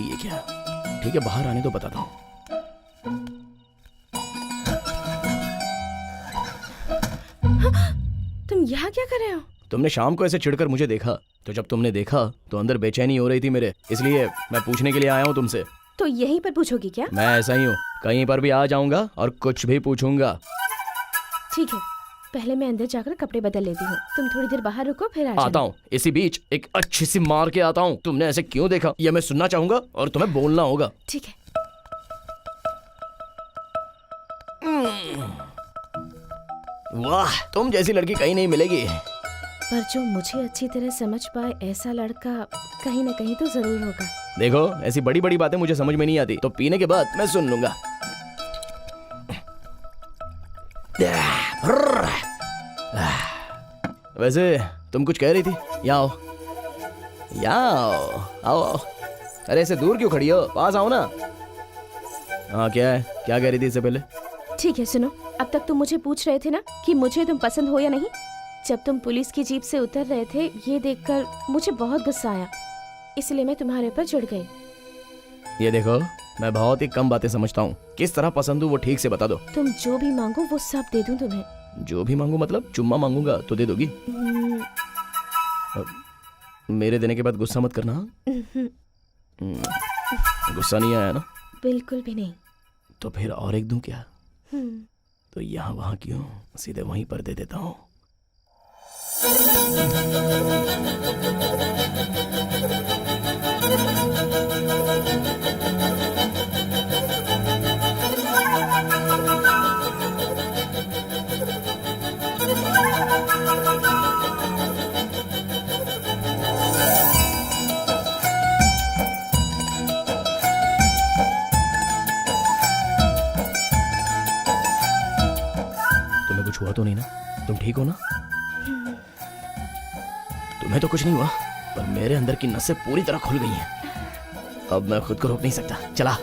ये क्या? ठीक है, बाहर आने दो, बताता हूँ। तुम यहाँ क्या कर रहे हो? तुमने शाम को ऐसे चिढ़कर मुझे देखा, तो जब तुमने देखा तो अंदर बेचैनी हो रही थी मेरे, इसलिए मैं पूछने के लिए आया हूँ तुमसे। तो यहीं पर पूछोगी क्या? मैं ऐसा ही हूँ, कहीं पर भी आ जाऊंगा और कुछ भी पूछूंगा। ठीक है, पहले मैं अंदर जाकर कपड़े बदल लेती हूँ, तुम थोड़ी देर बाहर रुको, फिर आ आता जाना। हूँ, इसी बीच एक अच्छी सी मार के आता हूँ। तुमने ऐसे क्यों देखा ये मैं सुनना चाहूंगा और तुम्हें बोलना होगा। ठीक है। वाह, तुम जैसी लड़की कहीं नहीं मिलेगी। पर जो मुझे अच्छी तरह समझ पाए ऐसा लड़का कहीं न कहीं तो जरूर होगा। देखो, ऐसी बड़ी बड़ी बातें मुझे समझ में नहीं आती, तो पीने के बाद मैं सुन लूंगा। वैसे तुम कुछ कह रही थी? यहाँ आओ, यहाँ आओ, आओ आओ। अरे ऐसे दूर क्यों खड़ी हो, पास आओ ना। हाँ, क्या है, क्या कह रही थी इससे पहले? ठीक है, सुनो, अब तक तुम मुझे पूछ रहे थे ना कि मुझे तुम पसंद हो या नहीं। जब तुम पुलिस की जीप से उतर रहे थे, ये देखकर मुझे बहुत गुस्सा आया, इसलिए मैं तुम्हारे ऊपर चिढ़ गई। ये देखो, मैं बहुत ही कम बातें समझता हूँ, किस तरह पसंद हूँ वो ठीक से बता दो। तुम जो भी मांगो वो सब दे दूं तुम्हें। जो भी मांगू मतलब? चुम्मा मांगूंगा तो दे दोगी? मेरे देने के बाद गुस्सा मत करना। गुस्सा नहीं आया ना? बिल्कुल भी नहीं। तो फिर और एक दूं क्या? तो यहाँ वहाँ क्यों, सीधे वहीं पर दे देता हूँ। तुम्हें कुछ हुआ तो नहीं ना? तुम ठीक हो ना? तुम्हें तो कुछ नहीं हुआ, पर मेरे अंदर की नसें पूरी तरह खुल गई हैं। अब मैं खुद को रोक नहीं सकता। चला।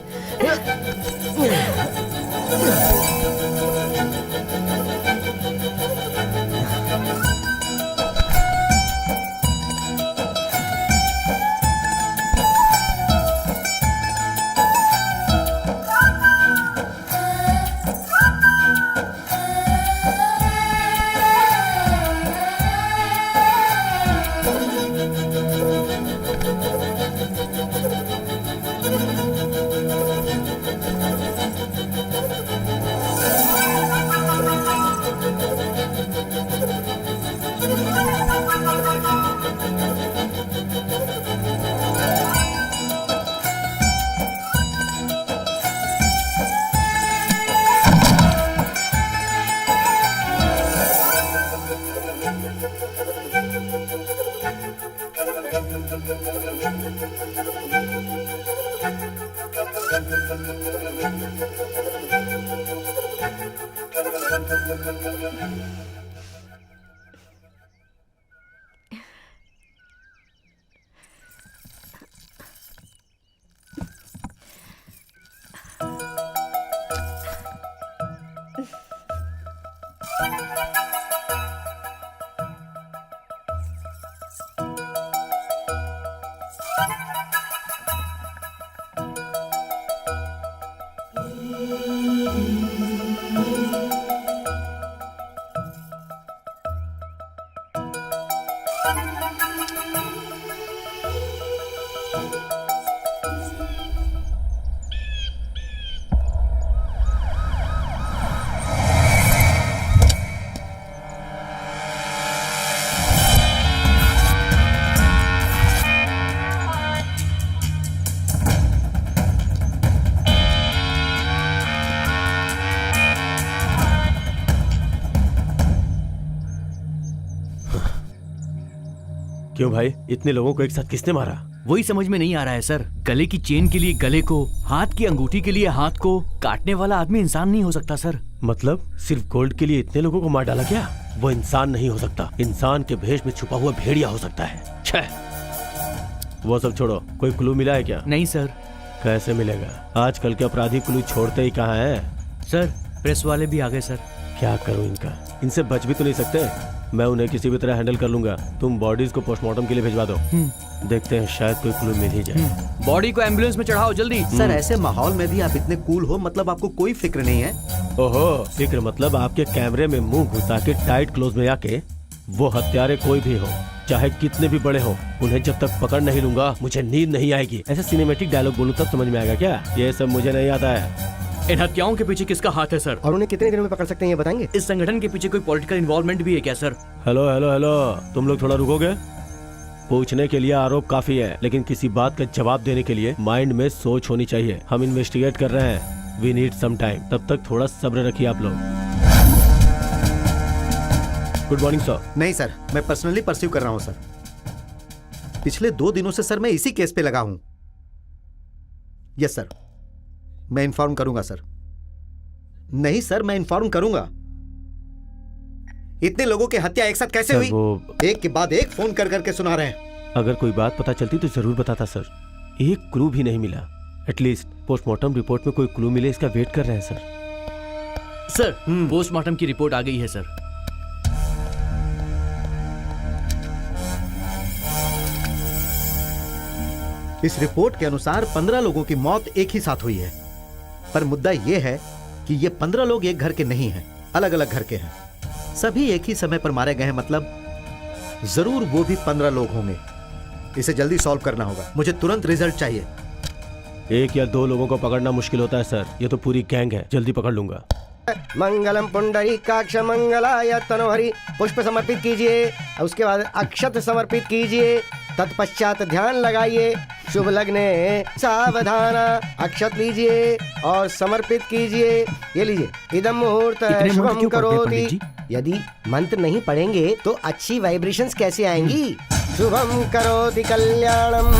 क्यों भाई, इतने लोगों को एक साथ किसने मारा? वही समझ में नहीं आ रहा है सर। गले की चेन के लिए गले को, हाथ की अंगूठी के लिए हाथ को। काटने वाला आदमी इंसान नहीं हो सकता सर। मतलब सिर्फ गोल्ड के लिए इतने लोगों को मार डाला क्या? वो इंसान नहीं हो सकता, इंसान के भेष में छुपा हुआ भेड़िया हो सकता है। छह, वो सब छोड़ो, कोई क्लू मिला है क्या? नहीं सर। कैसे मिलेगा? आजकल के अपराधी क्लू छोड़ते ही कहाँ है? सर प्रेस वाले भी आ गए सर। क्या करूं इनका? इनसे बच भी तो नहीं सकते। मैं उन्हें किसी भी तरह हैंडल कर लूंगा। तुम बॉडीज को पोस्टमार्टम के लिए भिजवा दो। देखते हैं शायद कोई क्लू मिल ही जाए। बॉडी को एम्बुलेंस में चढ़ाओ जल्दी। सर ऐसे माहौल में भी आप इतने कूल हो, मतलब आपको कोई फिक्र नहीं है? ओहो, फिक्र मतलब आपके कैमरे में मुंह घुसा के टाइट क्लोज में आके वो हत्यारे कोई भी हो, चाहे कितने भी बड़े हो, उन्हें जब तक पकड़ नहीं लूंगा मुझे नींद नहीं आएगी। ऐसा सिनेमैटिक डायलॉग बोलूं तब समझ में आएगा क्या? ये सब मुझे नहीं आता है। इन हत्याओं के पीछे किसका हाथ है सर? और उन्हें कितने दिनों में पकड़ सकते हैं ये बताएंगे? इस संगठन के पीछे कोई पॉलिटिकल इन्वॉल्वमेंट भी है क्या सर? हेलो हेलो हेलो, तुम लोग थोड़ा रुकोगे? पूछने के लिए आरोप काफी है, लेकिन किसी बात का जवाब देने के लिए माइंड में सोच होनी चाहिए। हम इन्वेस्टिगेट कर रहे हैं, वी नीड सम टाइम। तब तक थोड़ा सब्र रखिए आप लोग। Good morning sir. नहीं सर, मैं पर्सनली परस्यू कर रहा हूं सर। पिछले 2 दिनों से सर मैं इसी केस पे लगा हूं। यस सर, मैं इन्फॉर्म करूंगा सर। नहीं सर, मैं इन्फॉर्म करूंगा। इतने लोगों की हत्या एक साथ कैसे सर, हुई? वो एक के बाद एक फोन कर करके सुना रहे हैं। अगर कोई बात पता चलती तो जरूर बताता सर। एक क्लू भी नहीं मिला। एटलीस्ट पोस्टमार्टम रिपोर्ट में कोई क्लू मिले, इसका वेट कर रहे हैं सर। सर पोस्टमार्टम की रिपोर्ट आ गई है सर। इस रिपोर्ट के अनुसार 15 लोगों की मौत एक ही साथ हुई है। पर मुद्दा यह है कि ये 15 लोग एक घर के नहीं हैं, अलग अलग घर के हैं। सभी एक ही समय पर मारे गए हैं, मतलब जरूर वो भी 15 लोग होंगे। इसे जल्दी सॉल्व करना होगा, मुझे तुरंत रिजल्ट चाहिए। 1 या 2 लोगों को पकड़ना मुश्किल होता है सर, ये तो पूरी गैंग है। जल्दी पकड़ लूंगा। मंगलम पुंडरीकाक्ष मंगलाय तनोहरि, पुष्प समर्पित कीजिए। उसके बाद अक्षत समर्पित कीजिए। तत्पश्चात ध्यान लगाइए। शुभ लग्ने सावधान। अक्षत लीजिए और समर्पित कीजिए। ये लीजिए, इदम मुहूर्त इतने मंत्र शुभम क्यों पढ़ते हैं करोति। पंडित जी? यदि मंत्र नहीं पढ़ेंगे तो अच्छी वाइब्रेशंस कैसे आएंगी? शुभम करोति कल्याणम।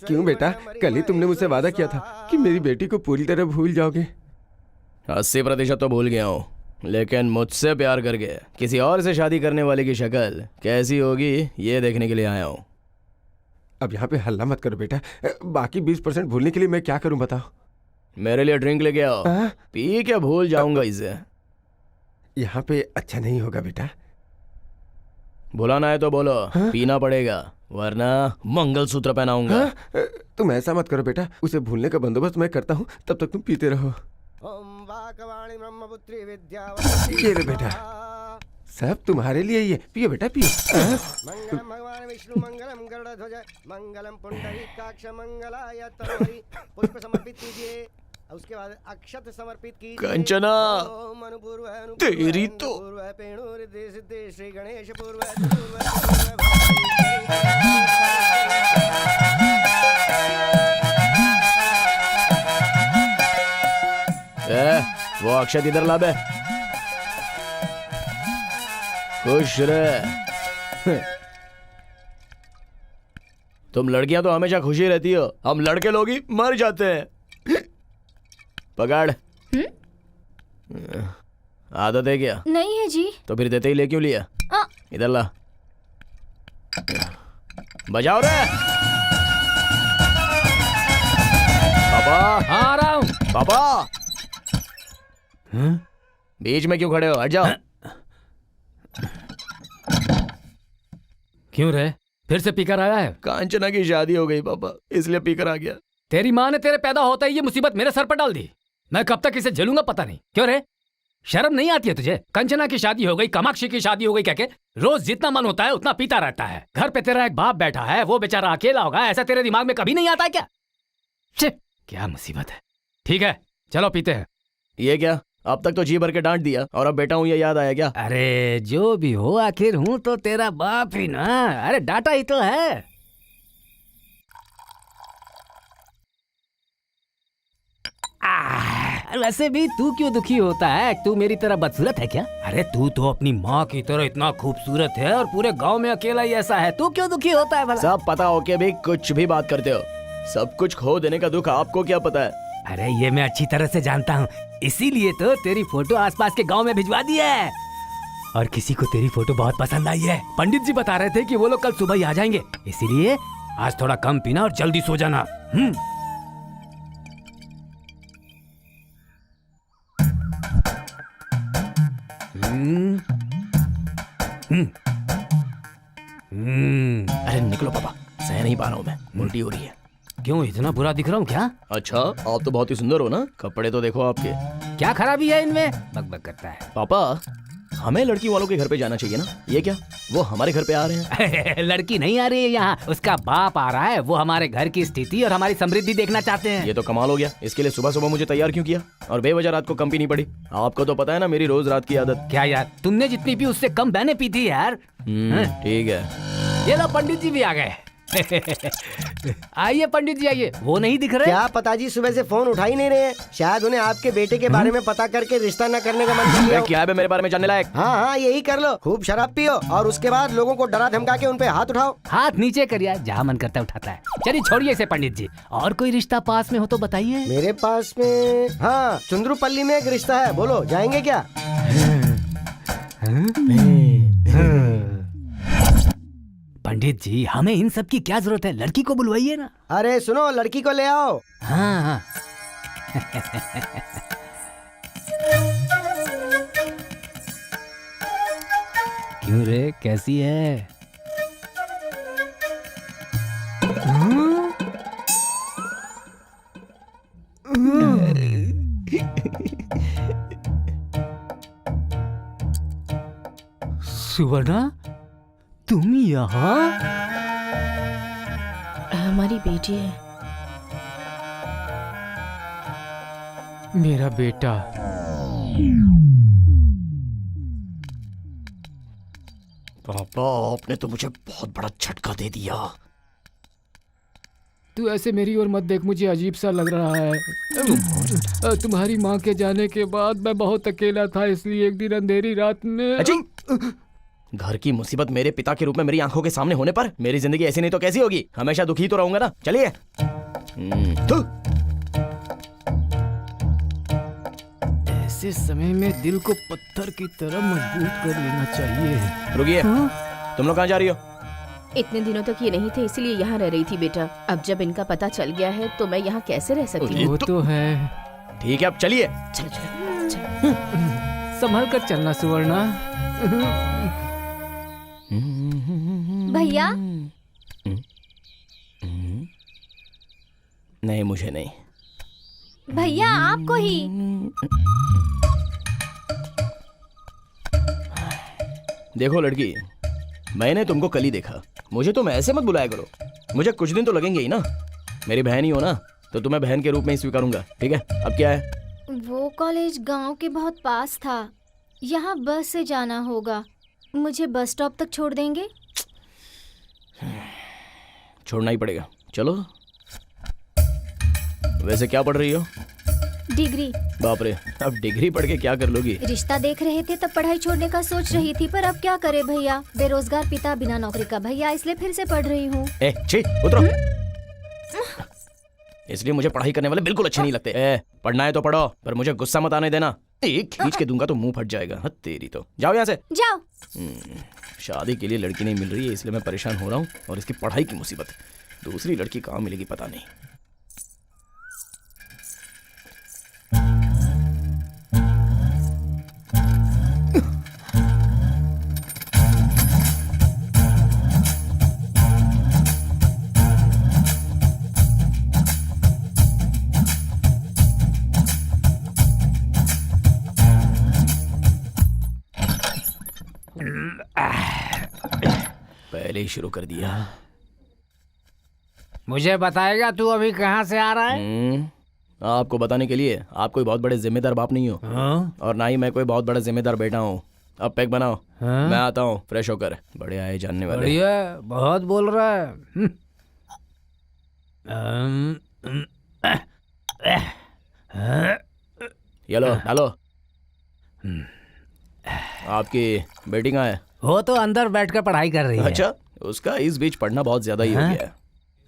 क्यों बेटा, कल ही तुमने मुझसे वादा किया था कि मेरी बेटी को पूरी तरह भूल जाओगे। 80% तो भूल गया हूँ, लेकिन मुझसे प्यार करके किसी और से शादी करने वाले की शक्ल कैसी होगी ये देखने के लिए आया हूँ। अब यहाँ पे हल्ला मत करो बेटा। बाकी 20% भूलने के लिए मैं क्या करूं बताओ? मेरे लिए ड्रिंक लेके आओ, पी के भूल जाऊंगा इसे। यहाँ पे अच्छा नहीं होगा बेटा। बुलाना है तो बोलो, पीना पड़ेगा वरना मंगलसूत्र पहनाऊंगा। तुम ऐसा मत करो बेटा, उसे भूलने का बंदोबस्त मैं करता हूँ, तब तक तुम पीते रहो। ये लो बेटा, सब तुम्हारे लिए ही है, पियो बेटा पियो। मंगलम भगवान विष्णु मंगलम गरुड़ध्वज मंगलम पुंडरीकाक्ष मंगलाय तनोहरि, पुष्प समर्पित कीजिए। उसके बाद अक्षत समर्पित कीजिए। कंचना, ओम अनुपूर्व तेरी तो श्री गणेश पूर्व वो अक्षत इधर ला बे। खुश रहे। तुम लड़कियां तो हमेशा खुशी रहती हो, हम लड़के लोग ही मर जाते हैं। पकड़। आदत है क्या? नहीं है जी। तो फिर देते ही ले क्यों लिया? इधर ला। बजाओ रे पापा। आ रहा हूँ पापा। बीच में क्यों खड़े हो? हट जाओ। क्यों रे, फिर से पीकर आया है? कांचना की शादी हो गई पापा, इसलिए पीकर आ गया। तेरी माँ ने तेरे पैदा होता ही ये मुसीबत मेरे सर पर डाल दी। मैं कब तक इसे झेलूंगा पता नहीं। क्यों रे, शर्म नहीं आती है तुझे? कंचना की शादी हो गई, कामाक्षी की शादी हो गई, क्या के रोज जितना मन होता है उतना पीता रहता है। घर पे तेरा एक बाप बैठा है, वो बेचारा अकेला होगा, ऐसा तेरे दिमाग में कभी नहीं आता है क्या? छे, क्या मुसीबत है। ठीक है चलो पीते हैं। ये क्या, अब तक तो जी भर के डांट दिया और अब बेटा हूँ ये याद आया क्या? अरे जो भी हो, आखिर हूँ तो तेरा बाप ही ना। अरे डाटा ही तो है। वैसे भी तू क्यों दुखी होता है? तू मेरी तरह बदसूरत है क्या? अरे तू तो अपनी माँ की तरह इतना खूबसूरत है और पूरे गांव में अकेला ही ऐसा है। तू क्यों दुखी होता है भला? सब पता हो के भी कुछ भी बात करते हो। सब कुछ खो देने का दुख आपको क्या पता है? अरे ये मैं अच्छी तरह से जानता हूँ, इसीलिए तो तेरी फोटो आसपास के गांव में भिजवा दी है। और किसी को तेरी फोटो बहुत पसंद आई है। पंडित जी बता रहे थे कि वो लोग कल सुबह ही आ जाएंगे, इसीलिए आज थोड़ा कम पीना और जल्दी सो जाना। अरे निकलो पापा, सह नहीं पा रहा हूँ मैं, उल्टी हो रही है। क्यों इतना बुरा दिख रहा हूँ क्या? अच्छा आप तो बहुत ही सुंदर हो ना, कपड़े तो देखो आपके। क्या खराबी है इनमें? बकबक करता है। पापा हमें लड़की वालों के घर पे जाना चाहिए ना, ये क्या वो हमारे घर पे आ रहे हैं? लड़की नहीं आ रही है यहाँ, उसका बाप आ रहा है। वो हमारे घर की स्थिति और हमारी समृद्धि देखना चाहते हैं। ये तो कमाल हो गया। इसके लिए सुबह सुबह मुझे तैयार क्यों किया और बेवजह रात को कम पीनी पड़ी? आपको तो पता है ना मेरी रोज रात की आदत। क्या यार, तुमने जितनी पी उससे कम मैंने पी थी यार। ठीक है। ये लो पंडित जी भी आ गए। आइए पंडित जी आइए। वो नहीं दिख रहे? क्या पता जी सुबह से फोन उठा ही नहीं रहे हैं। शायद उन्हें आपके बेटे के बारे में पता करके रिश्ता न करने का मन कर लिया हो। क्या है बे मेरे बारे में जानने लायक? हाँ हाँ यही कर लो, खूब शराब पियो और उसके बाद लोगों को डरा धमका के उन पे हाथ उठाओ। हाथ नीचे करिए, जहाँ मन करता है उठाता है। चलिए छोड़िए इसे पंडित जी, और कोई रिश्ता पास में हो तो बताइए। मेरे पास में हाँ चुंद्रुपल्ली में एक रिश्ता है, बोलो जाएंगे क्या? पंडित जी हमें इन सब की क्या जरूरत है, लड़की को बुलवाइए ना। अरे सुनो, लड़की को ले आओ। हाँ हाँ। क्यों रे, कैसी है? सुवर्णा तुम यहाँ? हमारी बेटी है। मेरा बेटा। पापा आपने तो मुझे बहुत बड़ा झटका दे दिया। तू ऐसे मेरी ओर मत देख, मुझे अजीब सा लग रहा है। तुम्हारी माँ के जाने के बाद मैं बहुत अकेला था, इसलिए एक दिन अंधेरी रात में। अजी! घर की मुसीबत मेरे पिता के रूप में मेरी आंखों के सामने होने पर मेरी जिंदगी ऐसी नहीं तो कैसी होगी? हमेशा दुखी तो रहूंगा ना। चलिए। ऐसे समय में दिल को पत्थर की तरह मजबूत कर लेना चाहिए। रुकिए, तुम लोग कहाँ जा रही हो? इतने दिनों तक ये नहीं थे, इसलिए यहाँ रह रही थी बेटा। अब जब इनका पता चल गया है तो मैं यहाँ कैसे रह सकती हूँ? वो तो है। ठीक है अब चलिए। चलो चलो चलो। संभल कर चलना सुवर्णा। भैया नहीं, मुझे नहीं। भैया आपको ही। देखो लड़की, मैंने तुमको कल ही देखा, मुझे तुम ऐसे मत बुलाया करो। मुझे कुछ दिन तो लगेंगे ही ना। मेरी बहन ही हो ना, तो तुम्हें बहन के रूप में ही स्वीकारूंगा। ठीक है, अब क्या है? वो कॉलेज गांव के बहुत पास था, यहाँ बस से जाना होगा। मुझे बस स्टॉप तक छोड़ देंगे? छोड़ना ही पड़ेगा, चलो। वैसे क्या पढ़ रही हो? डिग्री। बाप रे, अब डिग्री पढ़ के क्या कर लोगी? रिश्ता देख रहे थे तब पढ़ाई छोड़ने का सोच रही थी, पर अब क्या करे भैया, बेरोजगार पिता बिना नौकरी का भैया, इसलिए फिर से पढ़ रही हूँ। छी, उतरो। इसलिए मुझे पढ़ाई करने वाले बिल्कुल अच्छे नहीं लगते। पढ़ना है तो पढ़ो, पर मुझे गुस्सा मत आने देना। एक खींच के दूंगा तो मुंह फट जाएगा। हाँ तेरी तो। जाओ यहाँ से। जाओ। शादी के लिए लड़की नहीं मिल रही है, इसलिए मैं परेशान हो रहा हूँ, और इसकी पढ़ाई की मुसीबत। दूसरी लड़की कहाँ मिलेगी पता नहीं। पहले ही शुरू कर दिया। मुझे बताएगा तू अभी कहाँ से आ रहा है? आपको बताने के लिए आप कोई बहुत बड़े जिम्मेदार बाप नहीं हो, हाँ? और ना ही मैं कोई बहुत बड़ा जिम्मेदार बेटा हूँ। अब पैक बनाओ, हाँ? मैं आता हूँ फ्रेश होकर। बड़े आए जानने वाले। बढ़िया, बहुत बोल रहा है। ये लो डालो। आपकी बेटी कहाँ है? वो तो अंदर बैठकर पढ़ाई कर रही है। अच्छा, उसका इस बीच पढ़ना बहुत ज्यादा ही हो हाँ? गया है।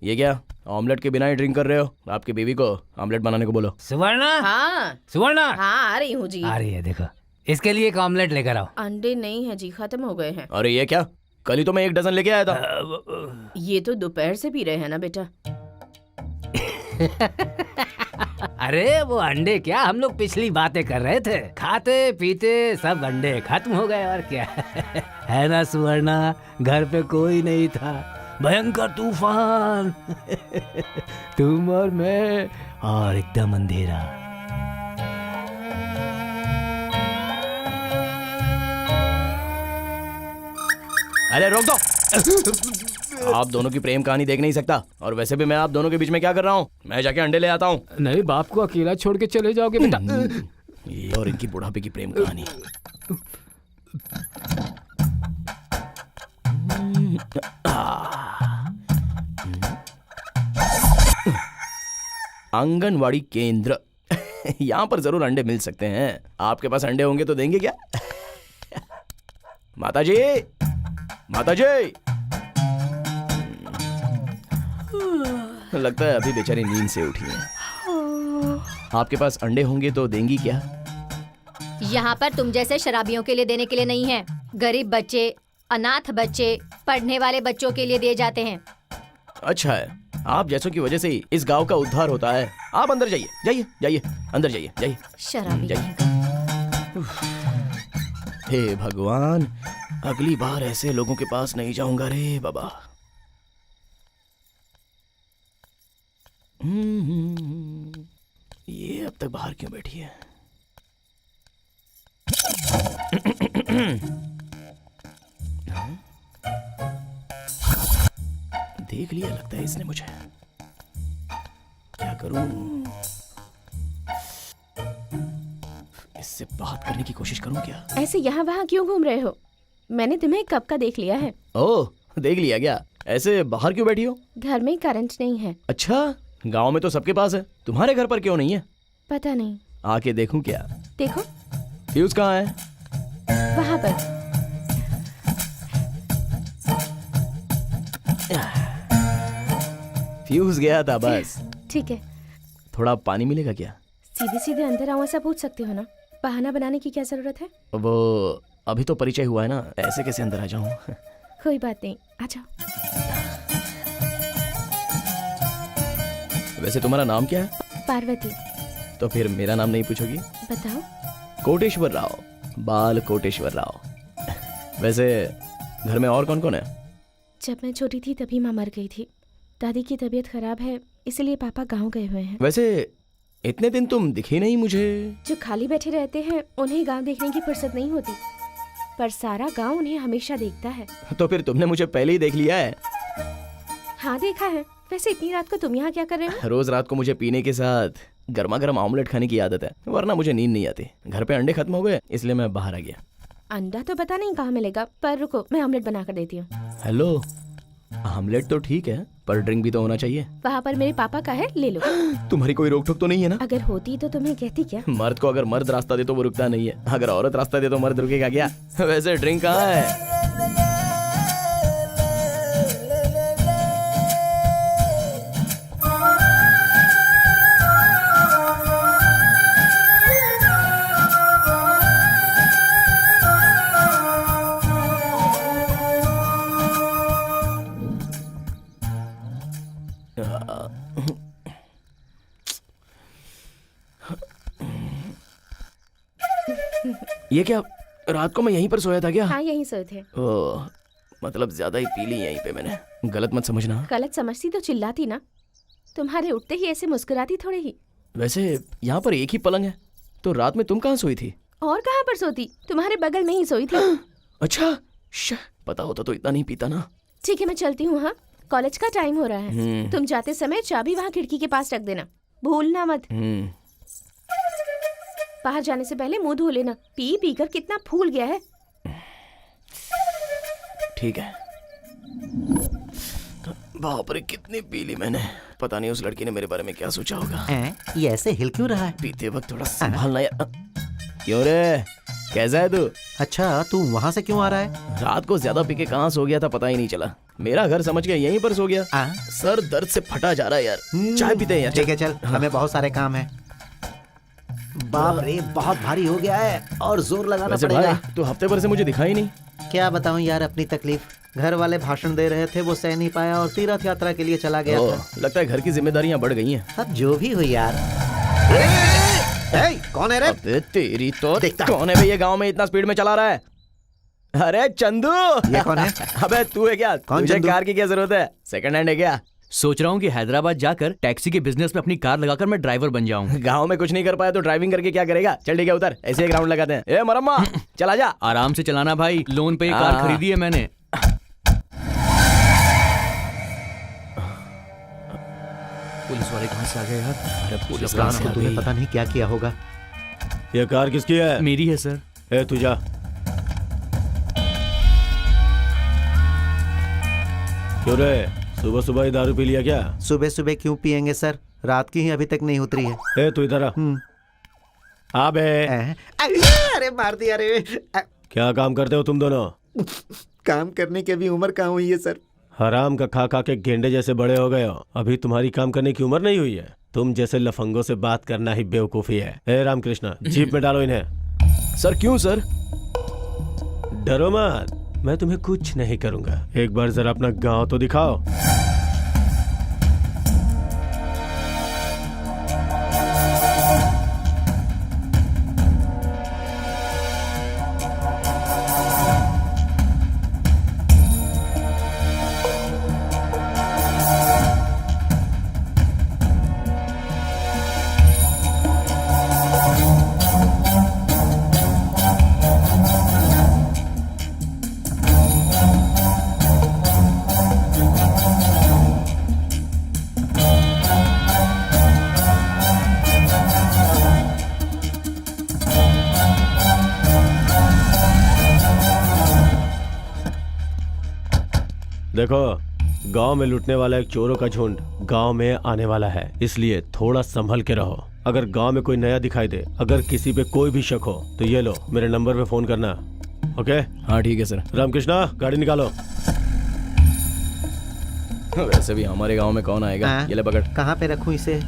ये क्या ऑमलेट के बिना ही ड्रिंक कर रहे हो? आपकी बीवी को ऑमलेट बनाने को बोलो। सुवर्णा, हाँ सुवर्णा हाँ आ रही हूँ जी। आ रही है, देखो इसके लिए एक ऑमलेट लेकर आओ। अंडे नहीं है जी, खत्म हो गए हैं। अरे ये क्या, कल ही तो मैं 1 डजन लेके आया था। ये तो दोपहर से पी रहे हैं ना बेटा। अरे वो अंडे क्या, हम लोग पिछली बातें कर रहे थे, खाते पीते सब अंडे खत्म हो गए और क्या। है ना सुवर्णा, घर पे कोई नहीं था, भयंकर तूफान। तुम और मैं और एकदम अंधेरा। अरे रोक दो। आप दोनों की प्रेम कहानी देख नहीं सकता, और वैसे भी मैं आप दोनों के बीच में क्या कर रहा हूँ? मैं जाके अंडे ले आता हूँ। नहीं, बाप को अकेला छोड़ के चले जाओगे बेटा? ये और इनकी बुढ़ापे की प्रेम कहानी। आंगनवाड़ी केंद्र। यहाँ पर जरूर अंडे मिल सकते हैं। आपके पास अंडे होंगे तो देंगे क्या? माताजी, माताजी। लगता है अभी बेचारी नींद से उठी है। आपके पास अंडे होंगे तो देंगी क्या? यहाँ पर तुम जैसे शराबियों के लिए देने के लिए नहीं है। गरीब बच्चे, अनाथ बच्चे, पढ़ने वाले बच्चों के लिए दिए जाते हैं। अच्छा है, आप जैसों की वजह से ही इस गांव का उद्धार होता है। आप अंदर जाइए, जाइए जाइए, अंदर जाइए, जाइए। शराबी जाइए। हे भगवान, अगली बार ऐसे लोगों के पास नहीं जाऊंगा रे बाबा। ये अब तक बाहर क्यों बैठी है? देख लिया लगता है इसने मुझे। क्या करूं? इससे बात करने की कोशिश करूं क्या? ऐसे यहाँ वहाँ क्यों घूम रहे हो? मैंने तुम्हें कब का देख लिया है। ओह, देख लिया क्या? ऐसे बाहर क्यों बैठी हो? घर में करंट नहीं है। अच्छा, गांव में तो सबके पास है, तुम्हारे घर पर क्यों नहीं है? पता नहीं। आके देखूं क्या? देखो फ्यूज कहाँ है? वहाँ पर। फ्यूज गया था बस। ठीक है, थोड़ा पानी मिलेगा क्या? सीधे सीधे अंदर आओ ऐसा पूछ सकते हो ना, बहाना बनाने की क्या जरूरत है? वो अभी तो परिचय हुआ है ना, ऐसे कैसे अंदर आ जाऊं? कोई बात नहीं, आ जाओ। वैसे तुम्हारा नाम क्या है? पार्वती। तो फिर मेरा नाम नहीं पूछोगी? बताओ। कोटेश्वर राव, बाल कोटेश्वर राव। वैसे घर में और कौन कौन है? जब मैं छोटी थी तभी माँ मर गई थी। दादी की तबीयत खराब है, इसलिए पापा गांव गए हुए हैं। वैसे इतने दिन तुम दिखे नहीं मुझे। जो खाली बैठे रहते हैं उन्हें गांव देखने की फुर्सत नहीं होती, पर सारा गांव उन्हें हमेशा देखता है। तो फिर तुमने मुझे पहले ही देख लिया है। हाँ देखा है। वैसे इतनी रात को तुम यहाँ क्या कर रहे हो? रोज रात को मुझे पीने के साथ गर्मा गर्म ऑमलेट खाने की आदत है, वरना मुझे नींद नहीं आती। घर पे अंडे खत्म हो गए, इसलिए मैं बाहर आ गया। अंडा तो पता नहीं कहाँ मिलेगा, पर रुको मैं ऑमलेट बना कर देती हूँ। हेलो, ऑमलेट तो ठीक है, पर ड्रिंक भी तो होना चाहिए। वहाँ पर मेरे पापा का है, ले लो। तुम्हारी कोई रोक टोक तो नहीं है ना? अगर होती तो तुम्हें कहती क्या? मर्द को अगर मर्द रास्ता दे तो वो रुकता नहीं है, अगर औरत रास्ता दे तो मर्द रुकेगा क्या? वैसे ड्रिंक कहाँ है? ये क्या, रात को मैं यहीं पर सोया था क्या? हाँ यहीं सोए थे। ओह, मतलब ज्यादा ही पी ली यहीं पे मैंने। गलत मत समझना। गलत समझती तो चिल्लाती ना, तुम्हारे उठते ही ऐसे मुस्कुराती थोड़े ही। वैसे यहाँ पर एक ही पलंग है, तो रात में तुम कहाँ सोई थी? और कहाँ पर सोती, तुम्हारे बगल में ही सोई थी। अच्छा, पता होता तो इतना नहीं पीता ना। ठीक है मैं चलती हूँ। हाँ, कॉलेज का टाइम हो रहा है। हम्म। तुम जाते समय चाबी वहाँ खिड़की के पास रख देना, भूलना मत। बाहर जाने से पहले मुंह धो लेना, पी पी कर कितना फूल गया है। ठीक है। बाप रे कितनी पी ली मैंने। पता नहीं उस लड़की ने मेरे बारे में क्या सोचा होगा। ये ऐसे हिल क्यों रहा है? पीते वक्त थोड़ा संभालना यार। क्यों रे, कैसा है तू? अच्छा, तू वहाँ से क्यों आ रहा है? रात को ज्यादा पी के कहाँ सो गया था पता ही नहीं चला। मेरा घर समझ के यहीं पर सो गया। सर दर्द से फटा जा रहा है यार। चाय पीते हैं यार। ठीक है चल, हमें बहुत सारे काम है। बाप रे, बहुत भारी हो गया है और जोर लगाना वैसे पड़ेगा। भाई तू हफ्ते भर से मुझे दिखा ही नहीं। क्या बताऊं यार अपनी तकलीफ। घर वाले भाषण दे रहे थे, वो सह नहीं पाया और तीर्थ यात्रा के लिए चला गया था। लगता है घर की जिम्मेदारियां बढ़ गई हैं। अब जो भी हो यार। कौन है रे? अबे तेरी तो देखता। कौन है भैया गांव में इतना स्पीड में चला रहा है? अरे चंदू। ये कौन है? अबे तू है क्या? कौन तुझे चंदू? कार की क्या जरूरत है? सेकंड हैंड है क्या? सोच रहा हूँ कि हैदराबाद जाकर टैक्सी के बिजनेस में अपनी कार लगाकर मैं ड्राइवर बन जाऊँ। गांव में कुछ नहीं कर पाया तो ड्राइविंग करके क्या करेगा? चल ठीक है उतर, ऐसे एक राउंड लगाते हैं। ए मरम्मा चला जा। आराम से चलाना भाई, लोन पे ये कार हाँ। खरीदी है मैंने। पुलिस वाले कहाँ से आ गए यार? अरे पुलिस रात को तूने पता नहीं क्या किया होगा। ये कार किसकी है? मेरी है सर। ए तू जा। क्यों रे, सुबह सुबह ही दारू पी लिया क्या? सुबह सुबह क्यों पियेंगे सर? रात की ही अभी तक नहीं उतरी है। ए तू इधर आ। अबे अरे मार दिया रे। क्या काम करते हो तुम दोनों? काम करने की भी उम्र कहाँ हुई है सर? हराम का खा खा के गेंडे जैसे बड़े हो गए हो। अभी तुम्हारी काम करने की उम्र नहीं हुई है। तुम जैसे लफंगों से बात करना ही बेवकूफी है। ए रामकृष्णा, जीप में डालो इन्हें। सर क्यों सर? डरो मत, मैं तुम्हें कुछ नहीं करूंगा। एक बार जरा अपना गांव तो दिखाओ। देखो, गांव में लूटने वाला एक चोरों का झुंड गांव में आने वाला है, इसलिए थोड़ा संभल के रहो। अगर गांव में कोई नया दिखाई दे, अगर किसी पे कोई भी शक हो तो ये लो, मेरे नंबर पे फोन करना। ओके? हाँ ठीक है सर। रामकृष्णा, गाड़ी निकालो। वैसे भी हमारे गांव में कौन आएगा? ये ले पकड़। कहाँ पे रखूं इसे?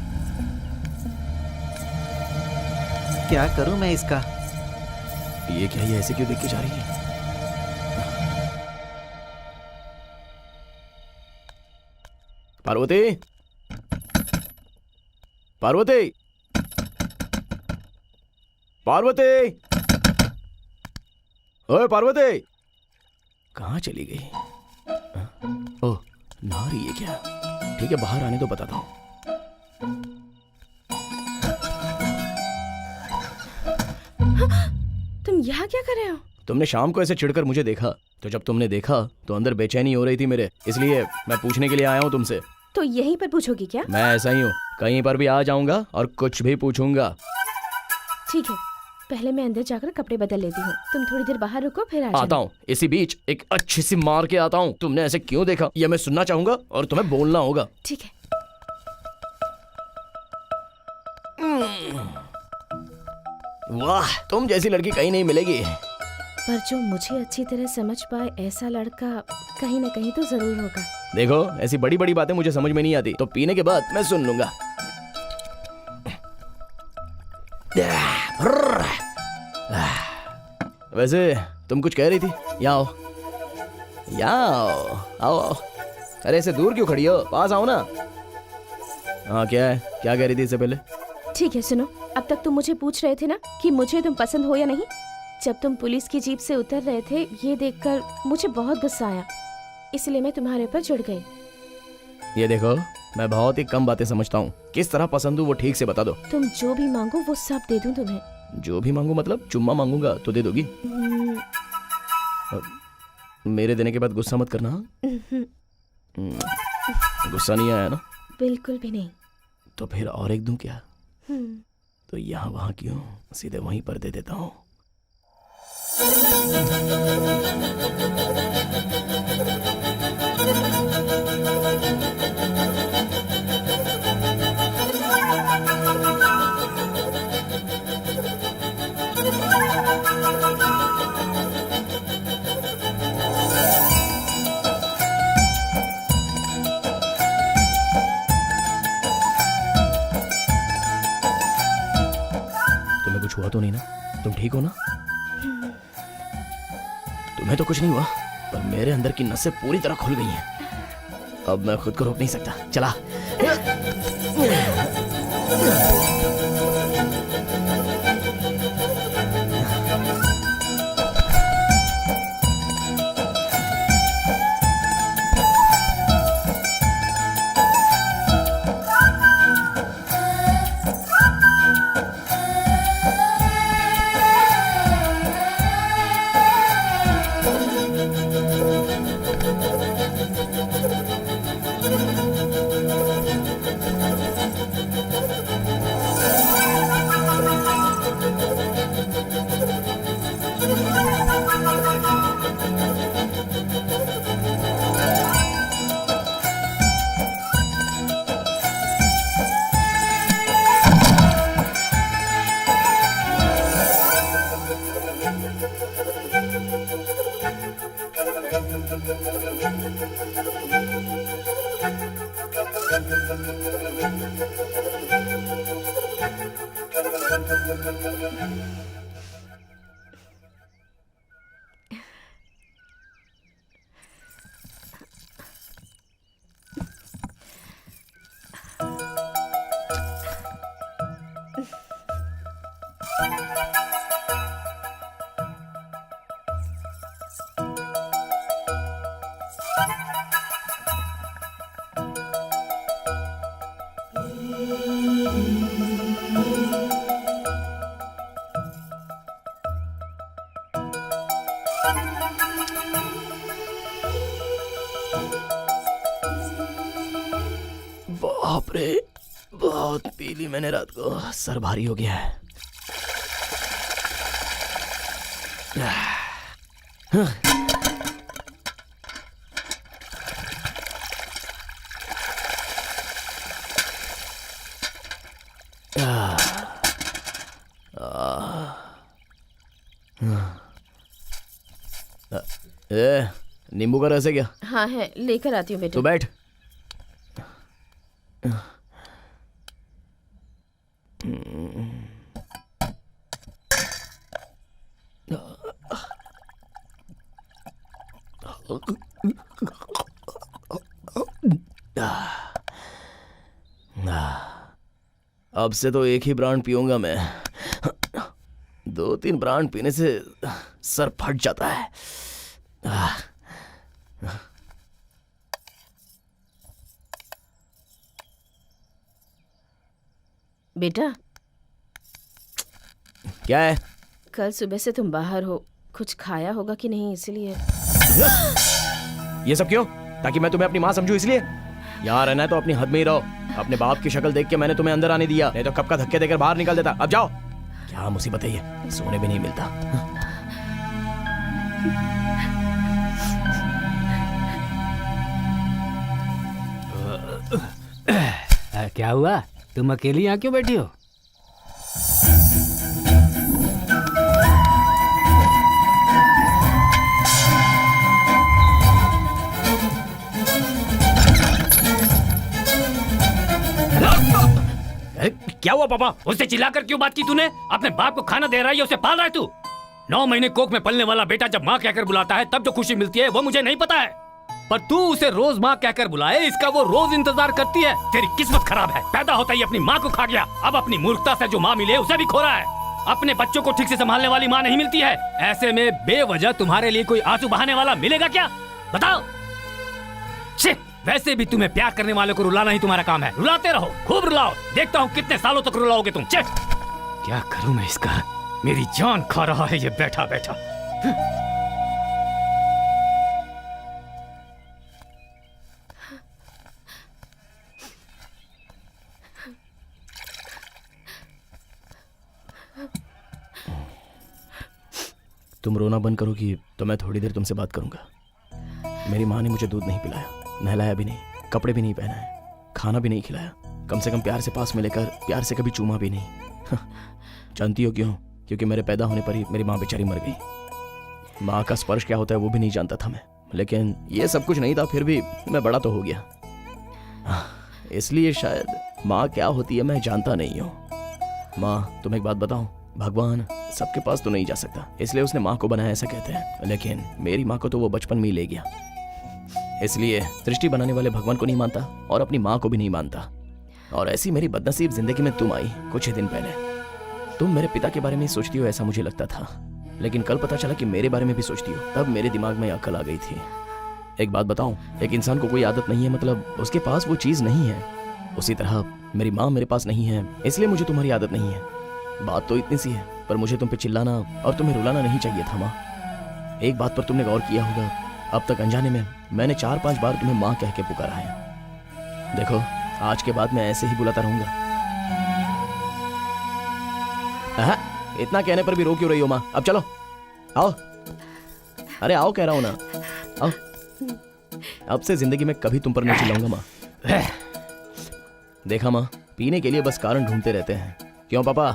क्या करूं मैं इसका? ये क्या, ये ऐसे क्यों देख के जा रही है? पार्वती, पार्वती, पार्वती, ओए पार्वती, कहाँ चली गई? ओह, नहा रही है क्या? ठीक है, बाहर आने तो बताता हूँ। तुम यहाँ क्या कर रहे हो? तुमने शाम को ऐसे चिढ़कर मुझे देखा, तो जब तुमने देखा तो अंदर बेचैनी हो रही थी मेरे, इसलिए मैं पूछने के लिए आया हूँ तुमसे। तो यहीं पर पूछोगी क्या? मैं ऐसा ही हूँ, कहीं पर भी आ जाऊंगा और कुछ भी पूछूंगा। ठीक है, पहले मैं अंदर जाकर कपड़े बदल लेती हूँ, तुम थोड़ी देर बाहर रुको, फिर आ आता जाना। हूँ, इसी बीच एक अच्छी सी मार के आता हूँ। तुमने ऐसे क्यों देखा ये मैं सुनना चाहूंगा और तुम्हें बोलना होगा। ठीक है। वाह, तुम जैसी लड़की कहीं नहीं मिलेगी। पर जो मुझे अच्छी तरह समझ पाए ऐसा लड़का कहीं न कहीं तो जरूर होगा। देखो, ऐसी बड़ी बड़ी बातें मुझे समझ में नहीं आती, तो पीने के बाद मैं सुन लूंगा। वैसे तुम कुछ कह रही थी? यहाँ आओ, यहाँ आओ, आओ आओ। अरे ऐसे दूर क्यों खड़ी हो? पास आओ ना। हाँ क्या है, क्या कह रही थी इससे पहले? ठीक है सुनो, अब तक तुम मुझे पूछ रहे थे ना कि मुझे तुम पसंद हो या नहीं। जब तुम पुलिस की जीप से उतर रहे थे, ये देखकर मुझे बहुत गुस्सा आया, इसलिए मैं तुम्हारे ऊपर चिढ़ गई। ये देखो, मैं बहुत ही कम बातें समझता हूँ। किस तरह पसंद हूँ वो ठीक से बता दो। तुम जो भी मांगो वो सब दे दूं तुम्हें। जो भी मांगू मतलब? चुम्मा मांगूंगा तो दे दोगी? मेरे देने के बाद गुस्सा मत करना हाँ? गुस्सा नहीं आया ना? बिल्कुल भी नहीं। तो फिर और एक दूं क्या? हम्म, तो यहाँ वहाँ क्यों, सीधे वहीं पर दे देता हूँ। तुम्हें कुछ हुआ तो नहीं ना? तुम ठीक हो ना? तुम्हें तो कुछ नहीं हुआ, पर मेरे अंदर की नसें पूरी तरह खुल गई हैं। अब मैं खुद को रोक नहीं सकता। चला। बाप रे, बहुत पी ली मैंने रात को, सर भारी हो गया है। नींबू का रस है क्या? हाँ है, लेकर आती हूँ बेटा। तो बैठ। अब से तो एक ही ब्रांड पीऊंगा मैं। 2-3 ब्रांड पीने से सर फट जाता है। बेटा, क्या है? कल सुबह से तुम बाहर हो, कुछ खाया होगा कि नहीं, इसलिए। ये सब क्यों? ताकि मैं तुम्हें अपनी माँ समझूं इसलिए? यहाँ रहना है तो अपनी हद में ही रहो। अपने बाप की शक्ल देख के मैंने तुम्हें अंदर आने दिया, नहीं तो कब का धक्के देकर बाहर निकाल देता। अब जाओ। क्या मुसीबत है ये, सोने भी नहीं मिलता। क्या हुआ, तुम अकेली यहाँ क्यों बैठी हो? क्या हुआ पापा? उससे चिल्लाकर क्यों बात की तूने? अपने बाप को खाना दे रहा है, उसे पाल रहा है तू। 9 महीने कोख में पलने वाला बेटा जब माँ कहकर बुलाता है तब जो खुशी मिलती है वो मुझे नहीं पता है, पर तू उसे रोज माँ कहकर बुलाए इसका वो रोज इंतजार करती है। तेरी किस्मत खराब है, पैदा होता ही अपनी माँ को खा गया, अब अपनी मूर्खता से जो माँ मिले उसे भी खो रहा है। अपने बच्चों को ठीक से संभालने वाली माँ नहीं मिलती है, ऐसे में बेवजह तुम्हारे लिए कोई आंसू बहाने वाला मिलेगा क्या? बताओ। वैसे भी तुम्हें प्यार करने वालों को रुलाना ही तुम्हारा काम है, रुलाते रहो, खूब रुलाओ, देखता हूँ कितने सालों तक रुलाओगे तुम। क्या करूं मैं इसका, मेरी जान खा रहा है ये बैठा बैठा। तुम रोना बंद करोगी तो मैं थोड़ी देर तुमसे बात करूंगा। मेरी माँ ने मुझे दूध नहीं पिलाया, नहलाया भी नहीं, कपड़े भी नहीं पहनाए, खाना भी नहीं खिलाया, कम से कम प्यार से पास में लेकर प्यार से कभी चूमा भी नहीं। जानती हो क्यों? क्योंकि मेरे पैदा होने पर ही मेरी माँ बेचारी मर गई। माँ का स्पर्श क्या होता है वो भी नहीं जानता था मैं, लेकिन ये सब कुछ नहीं था, फिर भी मैं बड़ा तो हो गया। इसलिए शायद माँ क्या होती है मैं जानता नहीं हूँ। माँ, तुम एक बात बताऊं, भगवान सबके पास तो नहीं जा सकता, इसलिए उसने माँ को बनाया ऐसा कहते हैं, लेकिन मेरी माँ को तो वो बचपन में ही ले गया। इसलिए सृष्टि बनाने वाले भगवान को नहीं मानता और अपनी माँ को भी नहीं मानता। और ऐसी मेरी बदनसीब जिंदगी में तुम आई कुछ ही दिन पहले। तुम मेरे पिता के बारे में सोचती हो ऐसा मुझे लगता था, लेकिन कल पता चला कि मेरे बारे में भी सोचती हो। तब मेरे दिमाग में अकल आ गई थी। एक बात बताऊं, एक इंसान को कोई आदत नहीं है मतलब उसके पास वो चीज नहीं है, उसी तरह मेरी माँ मेरे पास नहीं है, इसलिए मुझे तुम्हारी आदत नहीं है। बात तो इतनी सी है, पर मुझे तुम पे चिल्लाना और तुम्हें रुलाना नहीं चाहिए था माँ। एक बात पर तुमने गौर किया होगा, अब तक अनजाने में मैंने 4-5 बार तुम्हें माँ कह के पुकारा है। देखो, आज के बाद मैं ऐसे ही बुलाता रहूंगा। इतना कहने पर भी रो क्यों रही हो माँ? अब चलो, आओ। अरे आओ कह रहा हूं ना, आओ। अब से जिंदगी में कभी तुम पर नहीं चिल्लाऊंगा माँ। देखा माँ, पीने के लिए बस कारण ढूंढते रहते हैं। क्यों पापा,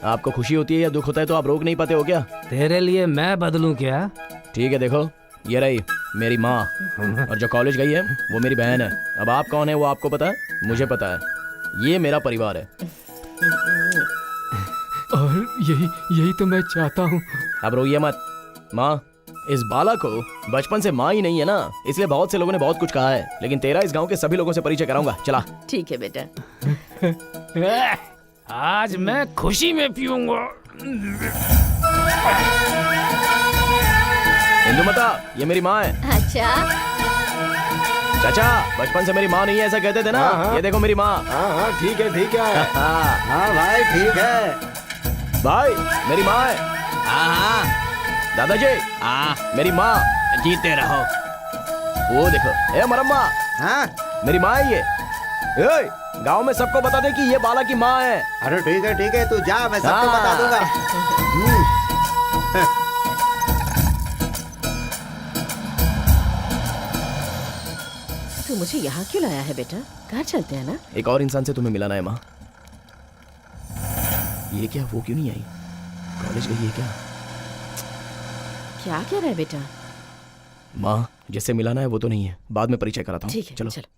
आपको खुशी होती है या दुख होता है तो आप रोक नहीं पाते हो क्या? तेरे लिए मैं बदलूं क्या? ठीक है, देखो ये रही मेरी माँ, और जो कॉलेज गई है वो मेरी बहन है। अब आप कौन है वो आपको पता है, मुझे पता है। ये मेरा परिवार है। और यही तो मैं चाहता हूँ। अब रोइए मत माँ। इस बाला को बचपन से माँ ही नहीं है ना, इसलिए बहुत से लोगों ने बहुत कुछ कहा है, लेकिन तेरा इस गांव के सभी लोगों से परिचय कराऊंगा। चला। ठीक है बेटा। आज मैं खुशी में पीऊंगा। इंदुमता, ये मेरी माँ है। अच्छा, चाचा, बचपन से मेरी माँ नहीं है ऐसा कहते थे ना। हाँ। ये देखो मेरी माँ। हाँ ठीक है ठीक है। हाँ भाई ठीक है। भाई मेरी माँ है। हाँ दादाजी, मेरी माँ। जीते रहो। वो देखो, ए मरम्मा, हाँ मेरी माँ है ये। ए, गांव में सबको बता दे कि ये बाला की माँ है। अरे ठीक है तू जा, मैं सबको हाँ। बता दूंगा। तू मुझे यहाँ क्यों लाया है बेटा? घर चलते हैं ना। एक और इंसान से तुम्हें मिलाना है माँ। ये क्या, वो क्यों नहीं आई? कॉलेज गई है क्या? क्या कह रहा है बेटा? माँ, जिससे मिलाना है वो तो नहीं है, बाद में परिचय कराता हूँ। ठीक है, चलो। चलो।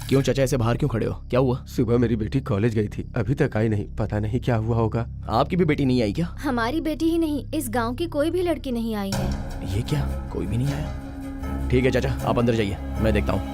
क्यों चाचा ऐसे बाहर क्यों खड़े हो? क्या हुआ? सुबह मेरी बेटी कॉलेज गई थी, अभी तक आई नहीं, पता नहीं क्या हुआ होगा। आपकी भी बेटी नहीं आई क्या? हमारी बेटी ही नहीं, इस गांव की कोई भी लड़की नहीं आई है। ये क्या, कोई भी नहीं आया? ठीक है चाचा, आप अंदर जाइए, मैं देखता हूँ।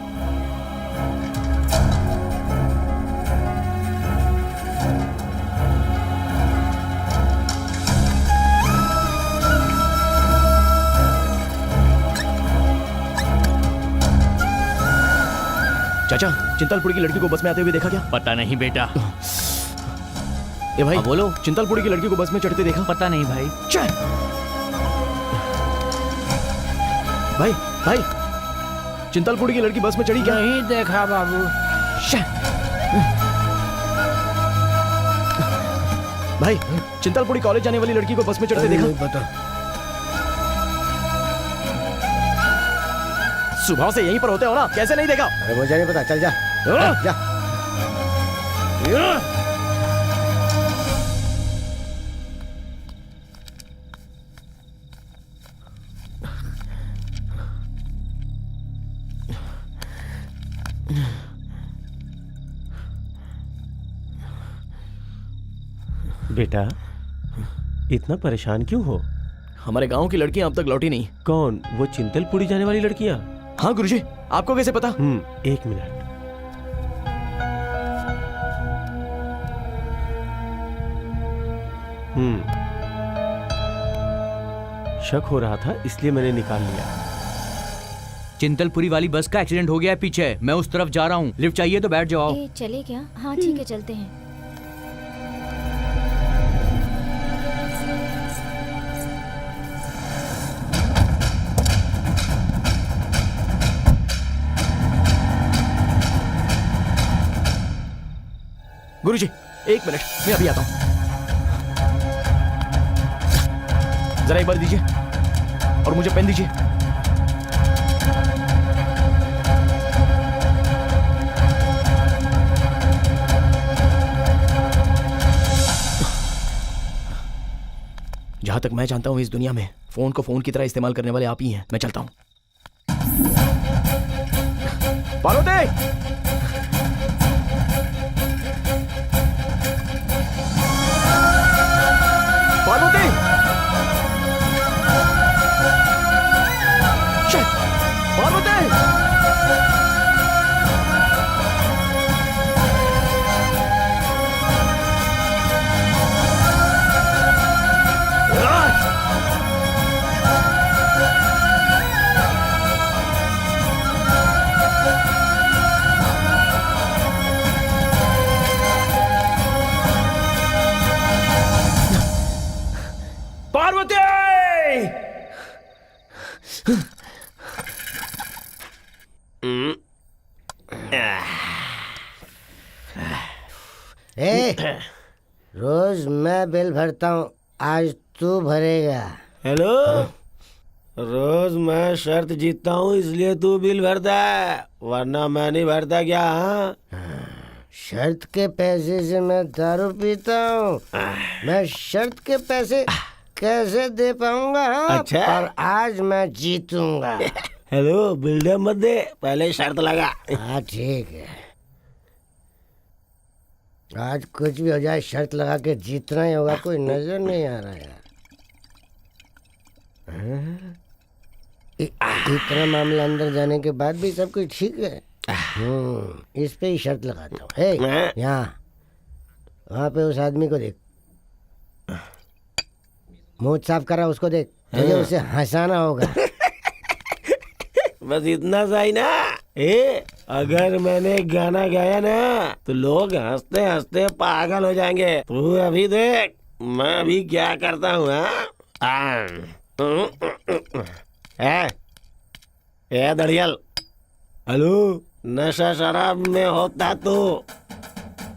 चाचा, चिंतलपुरी की लड़की को बस में आते हुए देखा क्या? पता नहीं बेटा। ए भाई, हाँ, बोलो। चिंतलपुरी की लड़की को बस में चढ़ते देखा? पता नहीं भाई। चल भाई, भाई चिंतलपुरी की लड़की बस में चढ़ी क्या? नहीं देखा बाबू। भाई, चिंतलपुरी कॉलेज जाने वाली लड़की को बस में चढ़ते देखा? पता। सुबह से यहीं पर होते हो ना, कैसे नहीं देखा? अरे मुझे नहीं पता, चल जा जा। बेटा, इतना परेशान क्यों हो? हमारे गांव की लड़कियां अब तक लौटी नहीं। कौन? वो चिंतलपुरी जाने वाली लड़कियां? हाँ गुरुजी, आपको कैसे पता? एक मिनट। शक हो रहा था इसलिए मैंने निकाल लिया। चिंतलपुरी वाली बस का एक्सीडेंट हो गया है पीछे, मैं उस तरफ जा रहा हूँ। लिफ्ट चाहिए तो बैठ जाओ। ए, चले क्या? हाँ ठीक है, चलते हैं। गुरुजी, एक मिनट, मैं अभी आता हूं। जरा एक बार दीजिए और मुझे पेन दीजिए। जहां तक मैं जानता हूं इस दुनिया में फोन को फोन की तरह इस्तेमाल करने वाले आप ही हैं। मैं चलता हूं। पार्वती! पार्वती! शिट! पार्वती! पार्वती! रोज मैं बिल भरता हूँ, आज तू भरेगा। हेलो, रोज मैं शर्त जीतता हूँ इसलिए तू बिल भरता है, वरना मैं नहीं भरता क्या? हाँ, शर्त के पैसे से मैं दारू पीता हूँ, मैं शर्त के पैसे कैसे दे पाऊंगा? हाँ? अच्छा। पर आज मैं जीतूंगा। हेलो, बिल्डर मत दे, पहले शर्त लगा। हाँ ठीक है, आज कुछ भी हो जाए शर्त लगा के जीतना ही होगा। कोई नजर नहीं आ रहा यार। हाँ? इतना मामला अंदर जाने के बाद भी सब कुछ ठीक है। इस पे ही शर्त लगाता हूँ। हे, यहाँ वहाँ पे उस आदमी को देख, मुंह साफ कर रहा, उसको देख, तुझे उसे हंसाना होगा। बस इतना सा ही ना। अगर मैंने गाना गाया ना तो लोग हंसते हंसते पागल हो जाएंगे। तू अभी देख मैं अभी क्या करता हूँ। दड़ियल, हेलो, नशा शराब में होता तो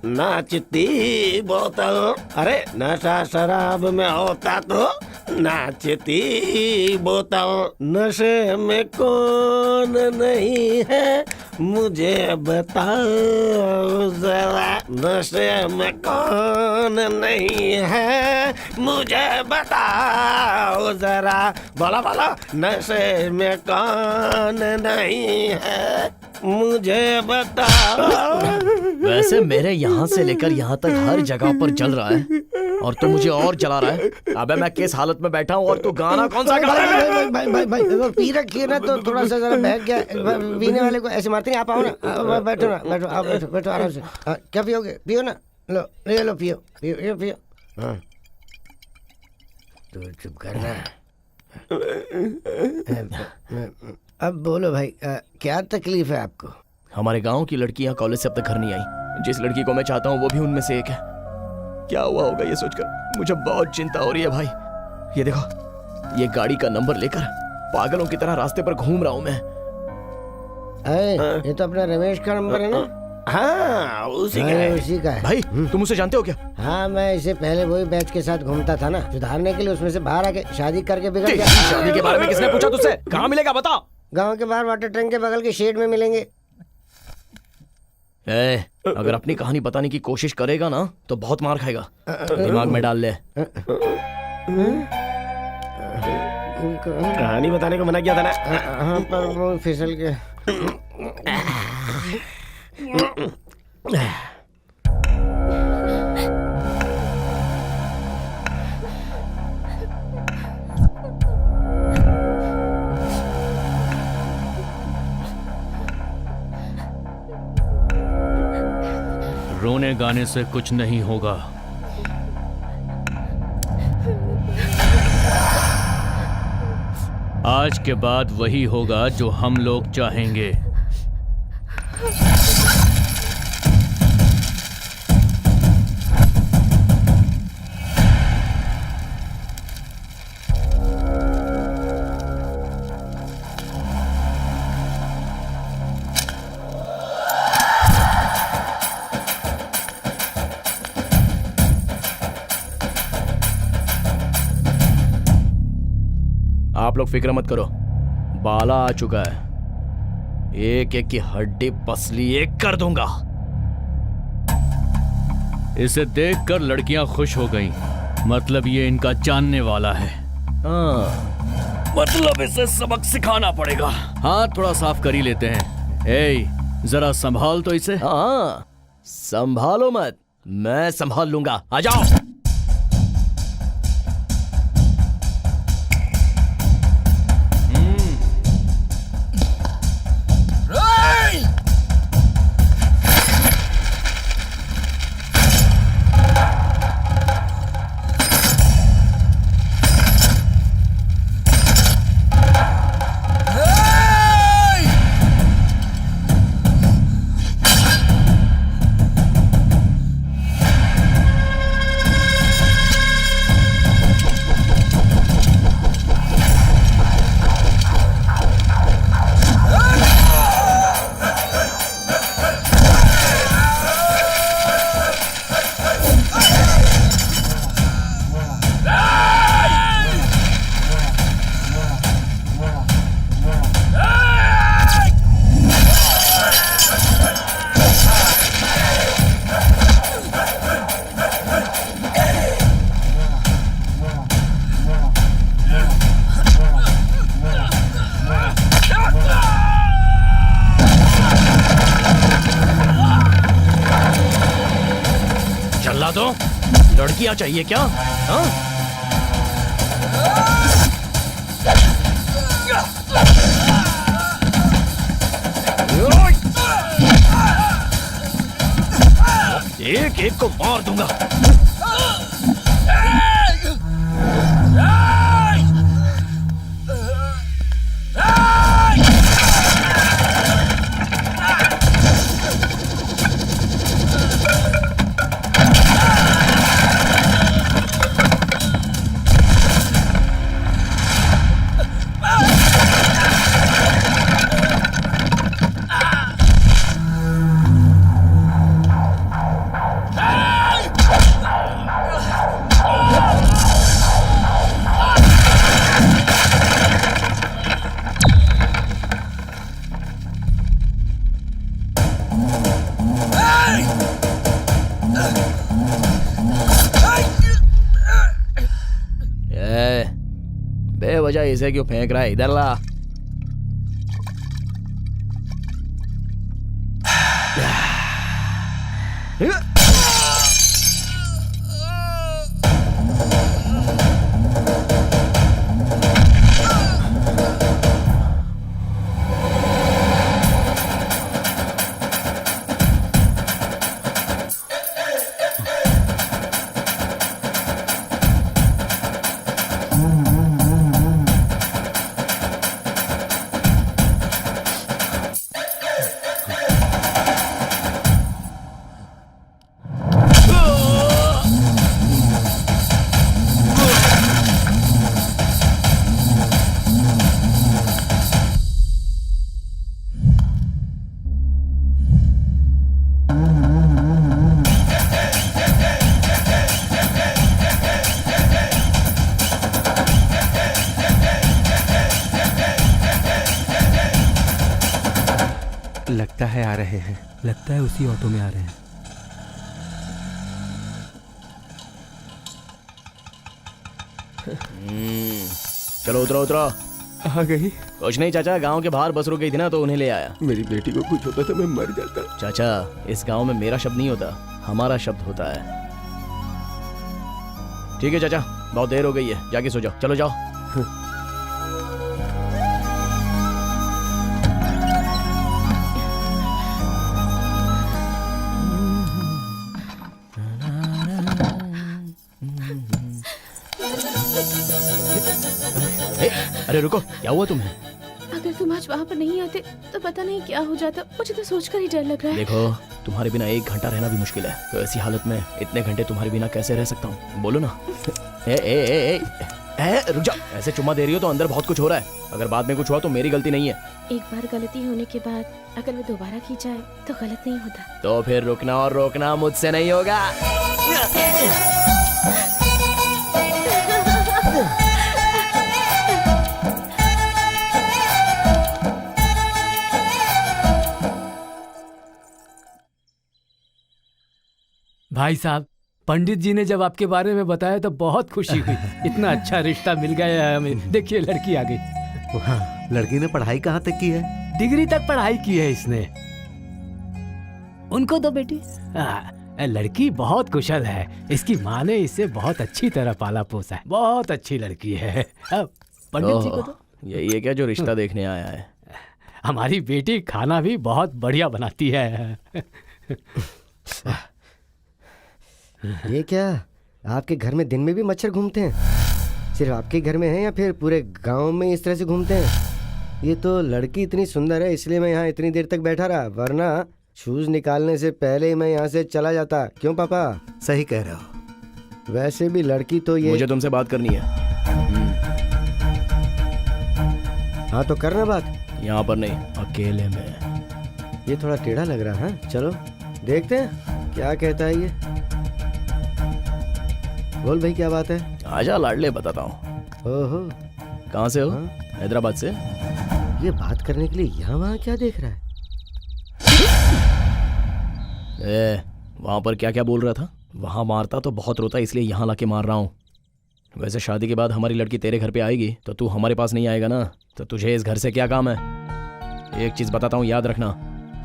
नाचती बोतल, अरे नशा शराब में होता तो नाचती बोतल। नशे में कौन नहीं है मुझे बताओ जरा, नशे में कौन नहीं है मुझे बताओ जरा, बोला बोला, नशे में कौन नहीं है मुझे बताओ। वैसे मेरे यहाँ से लेकर यहाँ तक हर जगह पर जल रहा है और तू मुझे और जला रहा है। अबे मैं किस हालत में बैठा हूँ और तू गाना कौन सा गा रहा है? भाई वो पी रखी है ना तो थोड़ा सा जरा बहक गया। पीने वाले को ऐसे मारते नहीं। आप आओ ना, बैठो ना, बैठो, आप बैठो, बैठो आराम से। क्या पियोगे? पियो ना, लो ले लो, पियो पियो पियो पियो। हाँ तो चुप करना। अब बोलो भाई, क्या तकलीफ है आपको? हमारे गांव की लड़कियां कॉलेज से अब तक घर नहीं आई। जिस लड़की को मैं चाहता हूँ वो भी उनमें से एक है। क्या हुआ होगा ये सोचकर मुझे बहुत चिंता हो रही है भाई। ये देखो, ये गाड़ी का नंबर लेकर पागलों की तरह रास्ते पर घूम रहा हूँ मैं। ये तो अपना रमेश का नंबर है ना? हाँ, उसी का है। उसी का है। भाई तुम उसे जानते हो क्या? हाँ, मैं इससे पहले वही बैच के साथ घूमता था ना, सुधारने के लिए उसमें से बाहर आके शादी करके बिगड़ गया। शादी के बारे में किसने पूछा तुझसे? कहाँ मिलेगा बता? गांव के बाहर वाटर टैंक के बगल के शेड में मिलेंगे। अगर अपनी कहानी बताने की कोशिश करेगा ना तो बहुत मार खाएगा। दिमाग में डाल ले। कहानी बताने को मना किया था ना। हाँ, पर वो फिसल के। रोने गाने से कुछ नहीं होगा। आज के बाद वही होगा जो हम लोग चाहेंगे। आप लोग फिक्र मत करो, बाला आ चुका है, एक एक की हड्डी पसली एक कर दूंगा। इसे देखकर लड़कियां खुश हो गईं। मतलब ये इनका जानने वाला है। हाँ, मतलब इसे सबक सिखाना पड़ेगा। हाथ थोड़ा साफ कर ही लेते हैं। ए, जरा संभाल तो इसे। हाँ, संभालो मत, मैं संभाल लूंगा। आ जाओ। दो, लड़कियां चाहिए क्या? हाँ? एक एक को मार दूंगा। बेवजह इसे क्यों फेंक रहा है? इधर ला। लगता है आ रहे हैं। लगता है उसी ऑटो में आ रहे हैं। चलो उतरो उतरो। आ गई। कुछ नहीं चाचा, गांव के बाहर बस रुक गई थी ना तो उन्हें ले आया। मेरी बेटी को कुछ होता तो मैं मर जाता। चाचा, इस गांव में मेरा शब्द नहीं होता, हमारा शब्द होता है। ठीक है चाचा, बहुत देर हो गई है, जाके सो जाओ। चलो जाओ। अरे रुको, क्या हुआ तुम्हें? अगर तुम आज वहाँ पर नहीं आते तो पता नहीं क्या हो जाता। मुझे तो सोचकर ही डर लग रहा है। देखो, तुम्हारे बिना 1 घंटा रहना भी मुश्किल है, तो ऐसी हालत में इतने घंटे तुम्हारे बिना कैसे रह सकता हूँ? बोलो ना। रुक जा, ऐसे चुम्मा दे रही हो तो अंदर बहुत कुछ हो रहा है। अगर बाद में कुछ हुआ तो मेरी गलती नहीं है। एक बार गलती होने के बाद अगर वो दोबारा की जाए तो गलत नहीं होता। तो फिर रुकना और रोकना मुझसे नहीं होगा। भाई साहब, पंडित जी ने जब आपके बारे में बताया तो बहुत खुशी हुई। इतना अच्छा रिश्ता मिल गया है हमें। देखिए, लड़की आ गई। वाह, लड़की ने पढ़ाई कहाँ तक की है? डिग्री तक पढ़ाई की है इसने। उनको दो बेटी। लड़की बहुत कुशल है। इसकी माँ ने इसे बहुत अच्छी तरह पाला पोसा है। बहुत अच्छी लड़की है। अब पंडित जी को दो। यही है क्या जो रिश्ता देखने आया है? हमारी बेटी खाना भी बहुत बढ़िया बनाती है। ये क्या, आपके घर में दिन में भी मच्छर घूमते हैं? सिर्फ आपके घर में है या फिर पूरे गांव में इस तरह से घूमते हैं? ये तो लड़की इतनी सुंदर है इसलिए मैं यहाँ इतनी देर तक बैठा रहा, वरना शूज निकालने से पहले ही मैं यहाँ से चला जाता। क्यों पापा? सही कह रहे हो। वैसे भी लड़की तो ये। मुझे तुमसे बात करनी है। हाँ तो करना बात। यहाँ पर नहीं, अकेले में। ये थोड़ा टेढ़ा लग रहा है। चलो देखते हैं क्या कहता है ये। बोल भाई, क्या बात है? आजा लाडले, बताता हूँ। ओहो, कहाँ से हो? हाँ? हैदराबाद से। ये बात करने के लिए यहाँ वहाँ क्या देख रहा है? वहाँ पर क्या क्या बोल रहा था? वहाँ मारता तो बहुत रोता, इसलिए यहाँ लाके मार रहा हूँ। वैसे शादी के बाद हमारी लड़की तेरे घर पे आएगी तो तू हमारे पास नहीं आएगा ना, तो तुझे इस घर से क्या काम है? एक चीज़ बताता हूँ, याद रखना।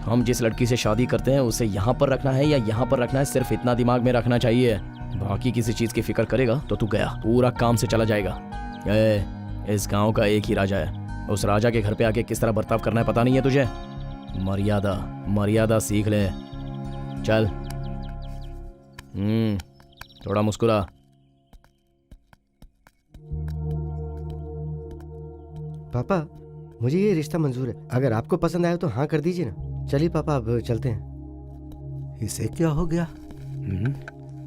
हम जिस लड़की से शादी करते हैं उसे यहाँ पर रखना है या यहाँ पर रखना है, सिर्फ इतना दिमाग में रखना चाहिए। बाकी किसी चीज़ की फिक्र करेगा तो तू गया, पूरा काम से चला जाएगा। इस गांव का एक ही राजा है, उस राजा के घर पे आके किस तरह बर्ताव करना है पता नहीं है तुझे? मर्यादा मर्यादा सीख ले। चल। थोड़ा मुस्कुरा। पापा, मुझे ये रिश्ता मंजूर है। अगर आपको पसंद आया तो हाँ कर दीजिए ना। चलिए पापा, अब चलते हैं। इसे क्या हो गया?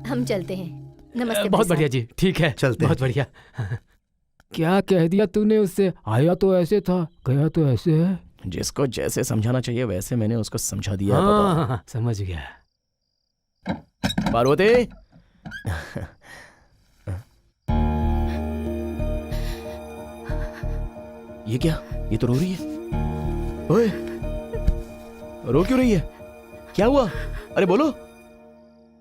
हम चलते हैं। नमस्ते। बहुत बढ़िया जी, ठीक है, चलते बहुत बढ़िया। क्या कह दिया तूने उससे? आया तो ऐसे था, गया तो ऐसे है। जिसको जैसे समझाना चाहिए वैसे मैंने उसको समझा दिया। हाँ, समझ गया। पार्वती। ये क्या? ये तो रो रही है। ओए, रो क्यों रही है? क्या हुआ? अरे बोलो।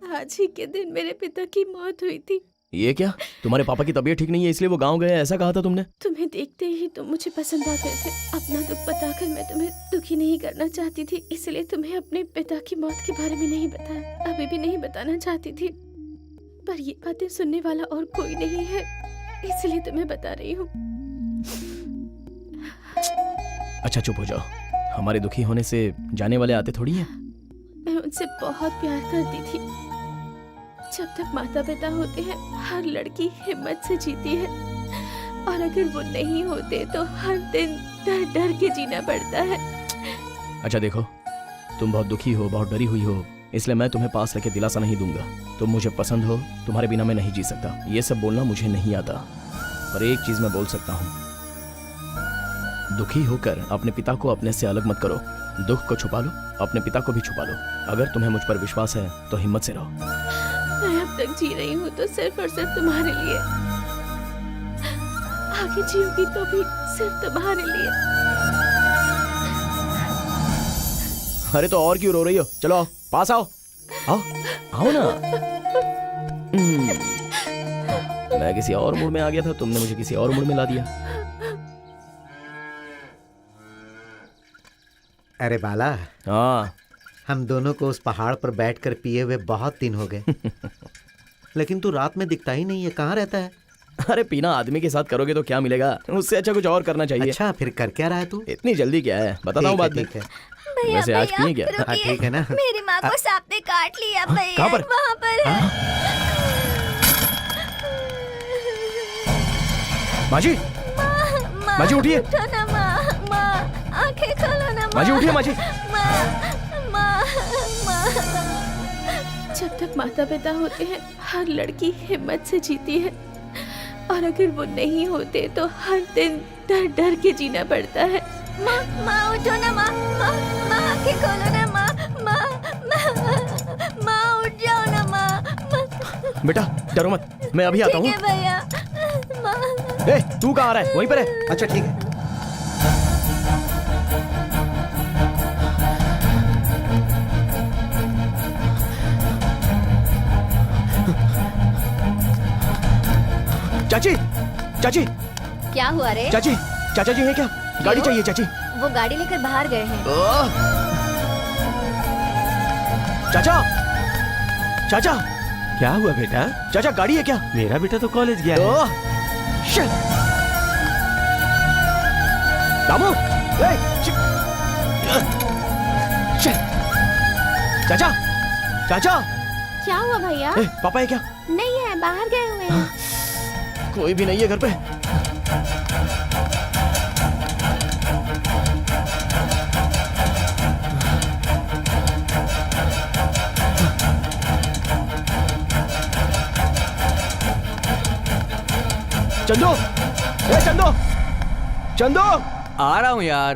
आज ही के दिन मेरे पिता की मौत हुई थी। ये क्या? तुम्हारे पापा की तबीयत ठीक नहीं है इसलिए वो गांव गए, ऐसा कहा था तुमने? तुम्हें देखते ही तुम मुझे पसंद आ गए थे। अपना दुख बताकर मैं तुम्हें दुखी नहीं करना चाहती थी, इसलिए तुम्हें अपने पिता की मौत के बारे में नहीं बताया। अभी भी नहीं बताना चाहती थी, पर ये बातें सुनने वाला और कोई नहीं है, इसलिए तुम्हें बता रही हूँ। अच्छा चुप हो जाओ। हमारे दुखी होने से जाने वाले आते थोड़ी हैं। मैं उनसे बहुत प्यार करती थी। जब तक माता पिता होते हैं हर लड़की हिम्मत से जीती है, और अगर वो नहीं होते तो हर दिन डर डर के जीना पड़ता है। अच्छा देखो, तुम बहुत दुखी हो, बहुत डरी हुई हो, इसलिए मैं तुम्हें पास लेके दिलासा नहीं दूंगा। तुम मुझे पसंद हो, तुम्हारे बिना मैं नहीं जी सकता। ये सब बोलना मुझे नहीं आता, पर एक चीज मैं बोल सकता हूँ, दुखी होकर अपने पिता को अपने से अलग मत करो। दुख को छुपा लो, अपने पिता को भी छुपा लो। अगर तुम्हें मुझ पर विश्वास है तो हिम्मत से रहो। मैं अब तक जी रही हूँ तो सिर्फ और सिर्फ तुम्हारे लिए, आगे जीऊंगी तो भी सिर्फ तुम्हारे लिए। अरे तो और क्यों रो रही हो? चलो आओ, पास आओ। आओ आओ ना। मैं किसी और मूड में आ गया था, तुमने मुझे किसी और मूड में ला दिया। अरे बाला, हाँ, हम दोनों को उस पहाड़ पर बैठकर पिए हुए बहुत दिन हो गए। लेकिन तू रात में दिखता ही नहीं है, कहाँ रहता है? अरे पीना आदमी के साथ करोगे तो क्या मिलेगा? उससे अच्छा कुछ और करना चाहिए। अच्छा, फिर कर क्या रहा है तू? इतनी जल्दी क्या है, बताता हूँ बाद में। ठीक है। वैसे आज पिए क्या? हाँ ठीक है ना। मेरी माँ को सांप ने काट लिया भैया। कहाँ पर? वहाँ पर है। माँ जी, माजी उठिए। उठो ना माँ, माँ आंखें खोलो ना माँ। माजी उठिए माजी। माँ, माँ, माँ। जब तक माता पिता होते हैं हर लड़की हिम्मत से जीती है, और अगर वो नहीं होते तो हर दिन डर डर के जीना पड़ता है। माँ, माँ उठो ना माँ, माँ, माँ आंखें खोलो ना माँ, माँ, माँ, माँ उठ जाओ ना माँ, माँ। बेटा डरो मत, मैं अभी आता ठीक हूँ। है भैया। माँ। ए, तू कहाँ आ रहा है? वहीं पर है। अच्छा ठीक है। चाची, चाची, क्या हुआ रे? चाची, चाचा जी हैं क्या? गाड़ी क्यों? चाहिए चाची। वो गाड़ी लेकर बाहर गए हैं। चाचा, चाचा, क्या हुआ बेटा? चाचा गाड़ी है क्या? मेरा बेटा तो कॉलेज गया है। ओह, शिट। दामू, ए, शिट। चाचा, चाचा, क्या हुआ भैया? ए, पापा है क्या? नहीं है, बाहर गए हुए हैं। कोई भी नहीं है घर पे। चंदू, ए चंदू, चंदू। आ रहा हूँ यार।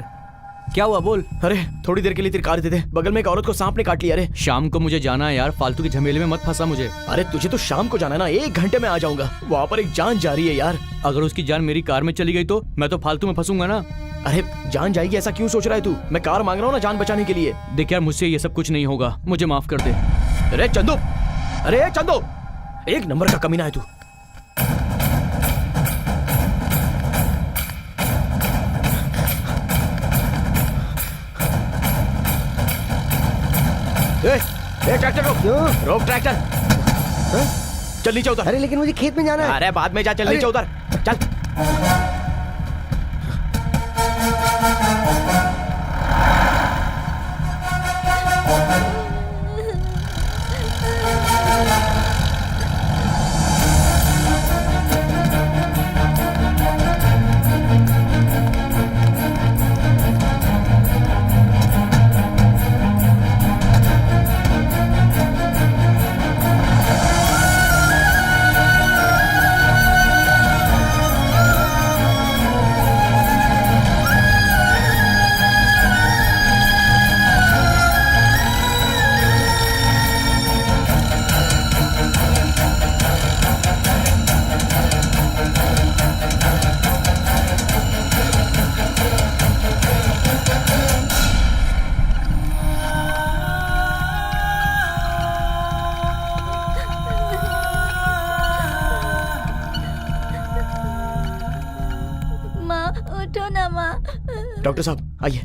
क्या हुआ बोल। अरे थोड़ी देर के लिए तेरी कार दे दे, बगल में एक औरत को सांप ने काट लिया। अरे शाम को मुझे जाना है यार, फालतू के झमेले में मत फंसा मुझे। अरे तुझे तो शाम को जाना है ना, 1 घंटे में आ जाऊंगा। वहाँ पर एक जान जा रही है यार। अगर उसकी जान मेरी कार में चली गई तो मैं तो फालतू में फंसूंगा ना। अरे जान जाएगी ऐसा क्यों सोच रहा है तू? मैं कार मांग रहा हूँ ना जान बचाने के लिए। देख यार, मुझसे ये सब कुछ नहीं होगा, मुझे माफ कर दे। अरे चंदू, अरे चंदू, 1 नंबर का कमीना है तू। ए ट्रैक्टर रोक। क्यों? रोक ट्रैक्टर। चल नीचे उतर। अरे लेकिन मुझे खेत में जाना है। अरे बाद में जा, चल नीचे उतर। चल। माँ उठो ना माँ। डॉक्टर साहब आइए।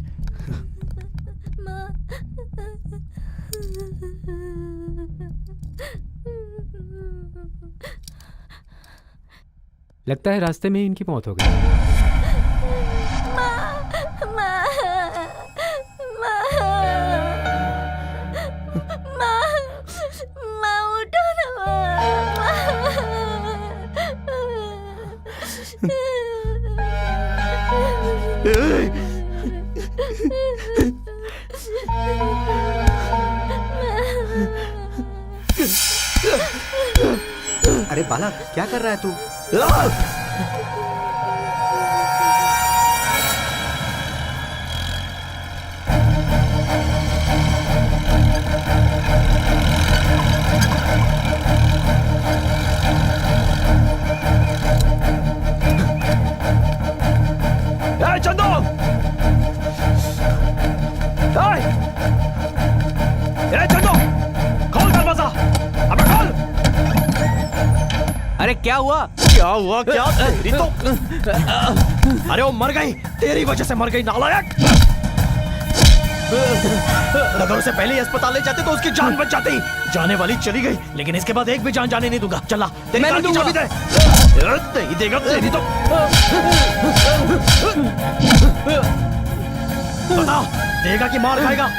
माँ। लगता है रास्ते में ही इनकी मौत हो गई। माँ, माँ, माँ, माँ, माँ उठो ना अरे बालक क्या कर रहा है तू? चंदू, चंदू, खोल दरवाजा, अबे खोल। अरे क्या हुआ? क्या हुआ? क्या तेरी तो अरे वो मर गई, तेरी वजह से मर गई नालायक। अगर उसे पहले ही अस्पताल ले जाते तो उसकी जान बच जाती। जाने वाली चली गई, लेकिन इसके बाद एक भी जान जाने नहीं दूंगा। चला, तेरी कार की चाबी दे। नहीं देगा तेरी तो। बता, देगा कि मार खाएगा?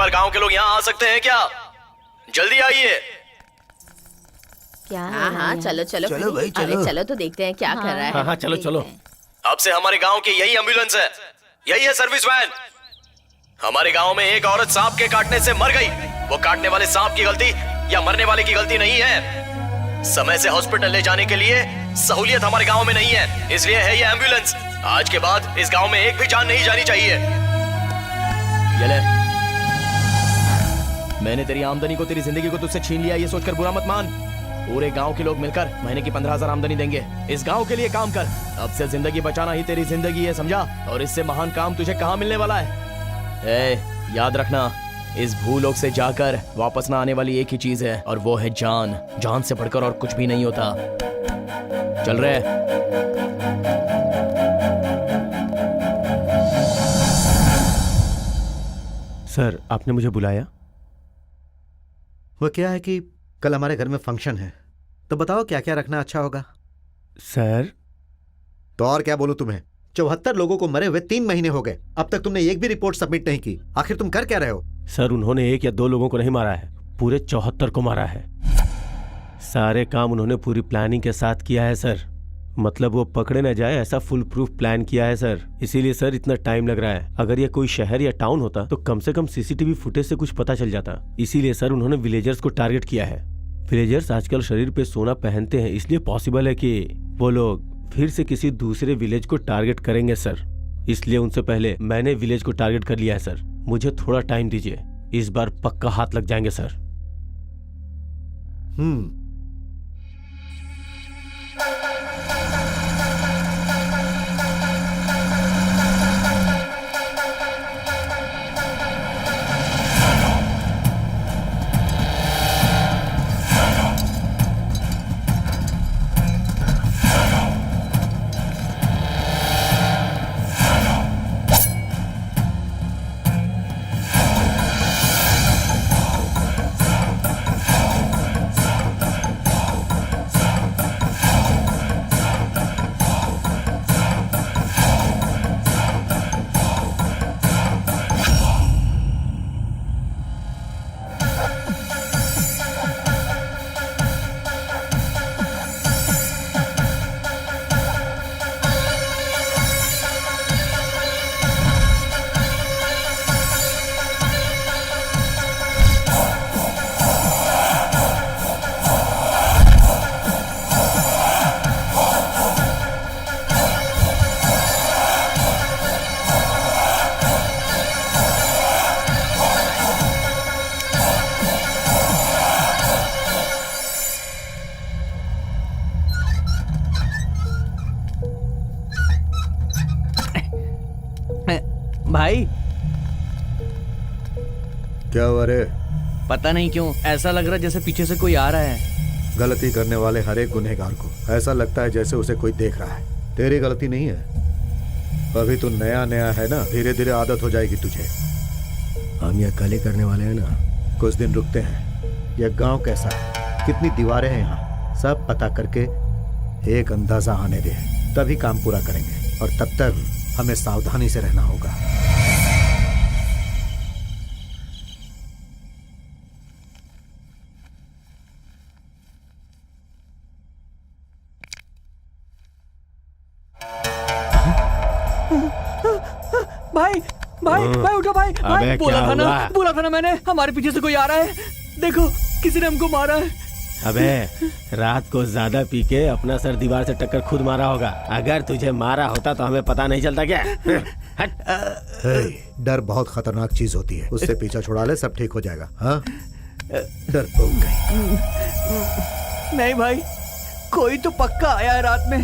बार गांव के लोग यहाँ आ सकते हैं क्या? जल्दी आइए। क्या हाँ हाँ चलो चलो चलो भाई, अरे चलो। चलो तो देखते हैं क्या कर रहा है। हाँ हाँ चलो चलो। अब से हमारे गांव की यही एम्बुलेंस है, यही है सर्विस वैन। हमारे गांव में एक औरत सांप के काटने से मर गई। वो काटने वाले सांप की गलती या मरने वाले की गलती नहीं है। समय से हॉस्पिटल ले जाने के लिए सहूलियत हमारे गांव में नहीं है, इसलिए है ये एम्बुलेंस। आज के बाद इस गांव में एक भी जान नहीं जानी चाहिए। ये ले, मैंने तेरी आमदनी को, तेरी जिंदगी को तुझसे छीन लिया, ये सोचकर बुरा मत मान। पूरे गांव के लोग मिलकर महीने की 15,000 आमदनी देंगे। इस गांव के लिए काम कर। अब से जिंदगी बचाना ही तेरी जिंदगी है, समझा? और इससे महान काम तुझे कहाँ मिलने वाला है? याद रखना, इस भूलोक से जाकर वापस ना आने वाली एक ही चीज है, और वो है जान। जान से बढ़कर और कुछ भी नहीं होता। चल रहे? सर, आपने मुझे बुलाया? वो क्या है कि कल हमारे घर में फंक्शन है, तो बताओ क्या क्या रखना अच्छा होगा? सर, तो और क्या बोलूं तुम्हें? 74 लोगों को मरे हुए 3 महीने हो गए, अब तक तुमने एक भी रिपोर्ट सबमिट नहीं की। आखिर तुम कर क्या रहे हो? सर, उन्होंने 1 या 2 लोगों को नहीं मारा है, पूरे 74 को मारा है। सारे काम उन्होंने पूरी प्लानिंग के साथ किया है सर। मतलब वो पकड़े न जाए ऐसा फुल प्रूफ प्लान किया है सर। इसीलिए सर इतना टाइम लग रहा है। अगर ये कोई शहर या टाउन होता तो कम से कम सीसीटीवी फुटेज से कुछ पता चल जाता। इसीलिए सर उन्होंने विलेजर्स को टारगेट किया है। विलेजर्स आजकल शरीर पे सोना पहनते हैं, इसलिए पॉसिबल है कि वो लोग फिर से किसी दूसरे विलेज को टारगेट करेंगे सर। इसलिए उनसे पहले मैंने विलेज को टारगेट कर लिया है सर। मुझे थोड़ा टाइम दीजिए, इस बार पक्का हाथ लग जाएंगे सर। भाई, क्या हुआ रे? पता नहीं क्यों ऐसा लग रहा है जैसे पीछे से कोई आ रहा है। गलती करने वाले हर एक गुनहगार को ऐसा लगता है जैसे उसे कोई देख रहा है। तेरी गलती नहीं है, अभी तू नया नया है ना, धीरे धीरे आदत हो जाएगी तुझे। हम यह कल ही करने वाले हैं ना, कुछ दिन रुकते हैं। यह गांव कैसा है, कितनी दीवारें हैं यहाँ, सब पता करके एक अंदाजा आने दे, तभी काम पूरा करेंगे। और तब तक हमें सावधानी से रहना होगा। भाई भाई भाई उठो भाई। भाई बोला था ना मैंने, हमारे पीछे से कोई आ रहा है। देखो किसी ने हमको मारा है। अबे, रात को ज्यादा पी के अपना सर दीवार से टक्कर खुद मारा होगा। अगर तुझे मारा होता तो हमें पता नहीं चलता क्या? डर बहुत खतरनाक चीज होती है, उससे पीछा छुड़ा ले, सब ठीक हो जाएगा। हाँ, डर तो गई। नहीं भाई, कोई तो पक्का आया है रात में।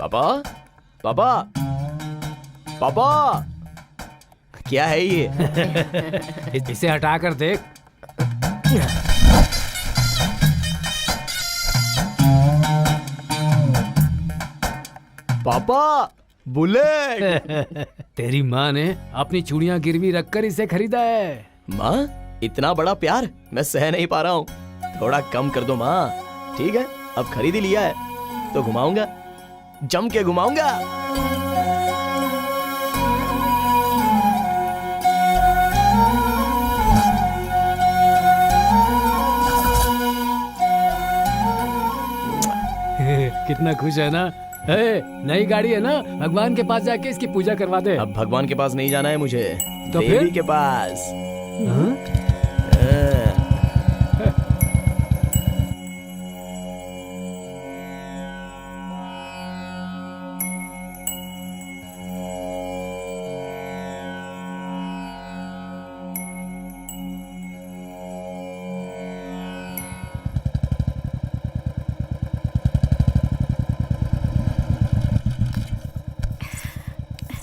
पापा, पापा, पापा, क्या है ये? इसे हटा कर देख। पापा, बुलेट। तेरी माँ ने अपनी चूड़ियां गिरवी रखकर इसे खरीदा है। माँ, इतना बड़ा प्यार मैं सह नहीं पा रहा हूँ, थोड़ा कम कर दो माँ। ठीक है, अब खरीद ही लिया है तो घुमाऊंगा, जम के घुमाऊंगा। कितना खुश है ना। नई गाड़ी है ना, भगवान के पास जाके इसकी पूजा करवा दे। अब भगवान के पास नहीं जाना है मुझे, तो देवी फिर? के पास। हाँ?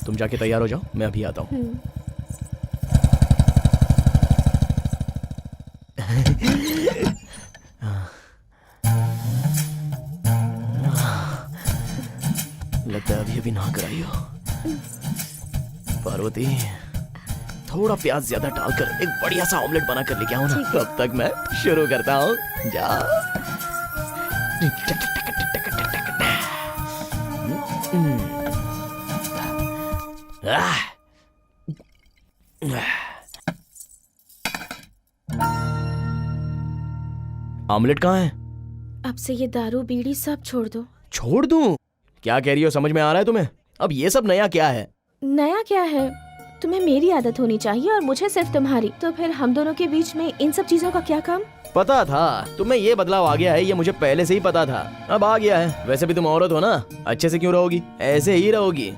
तुम जाके तैयार हो जाओ, मैं अभी आता हूँ। लगता है अभी अभी नहा कर आई हो। पार्वती, थोड़ा प्याज ज्यादा डालकर एक बढ़िया सा ऑमलेट बना कर लेके आओ ना। तब तक मैं शुरू करता हूँ। जाओ। ऑमलेट कहाँ है? अब से ये दारू बीड़ी सब छोड़ दो। छोड़ दूं? क्या कह रही हो, समझ में आ रहा है तुम्हें? अब ये सब नया क्या है? नया क्या है? तुम्हें मेरी आदत होनी चाहिए और मुझे सिर्फ तुम्हारी। तो फिर हम दोनों के बीच में इन सब चीजों का क्या काम? पता था तुम्हें ये बदलाव आ गया है, ये मुझे पहले से ही पता था, अब आ गया है। वैसे भी तुम औरत हो ना, अच्छे से क्यों रहोगी? ऐसे ही रहोगी।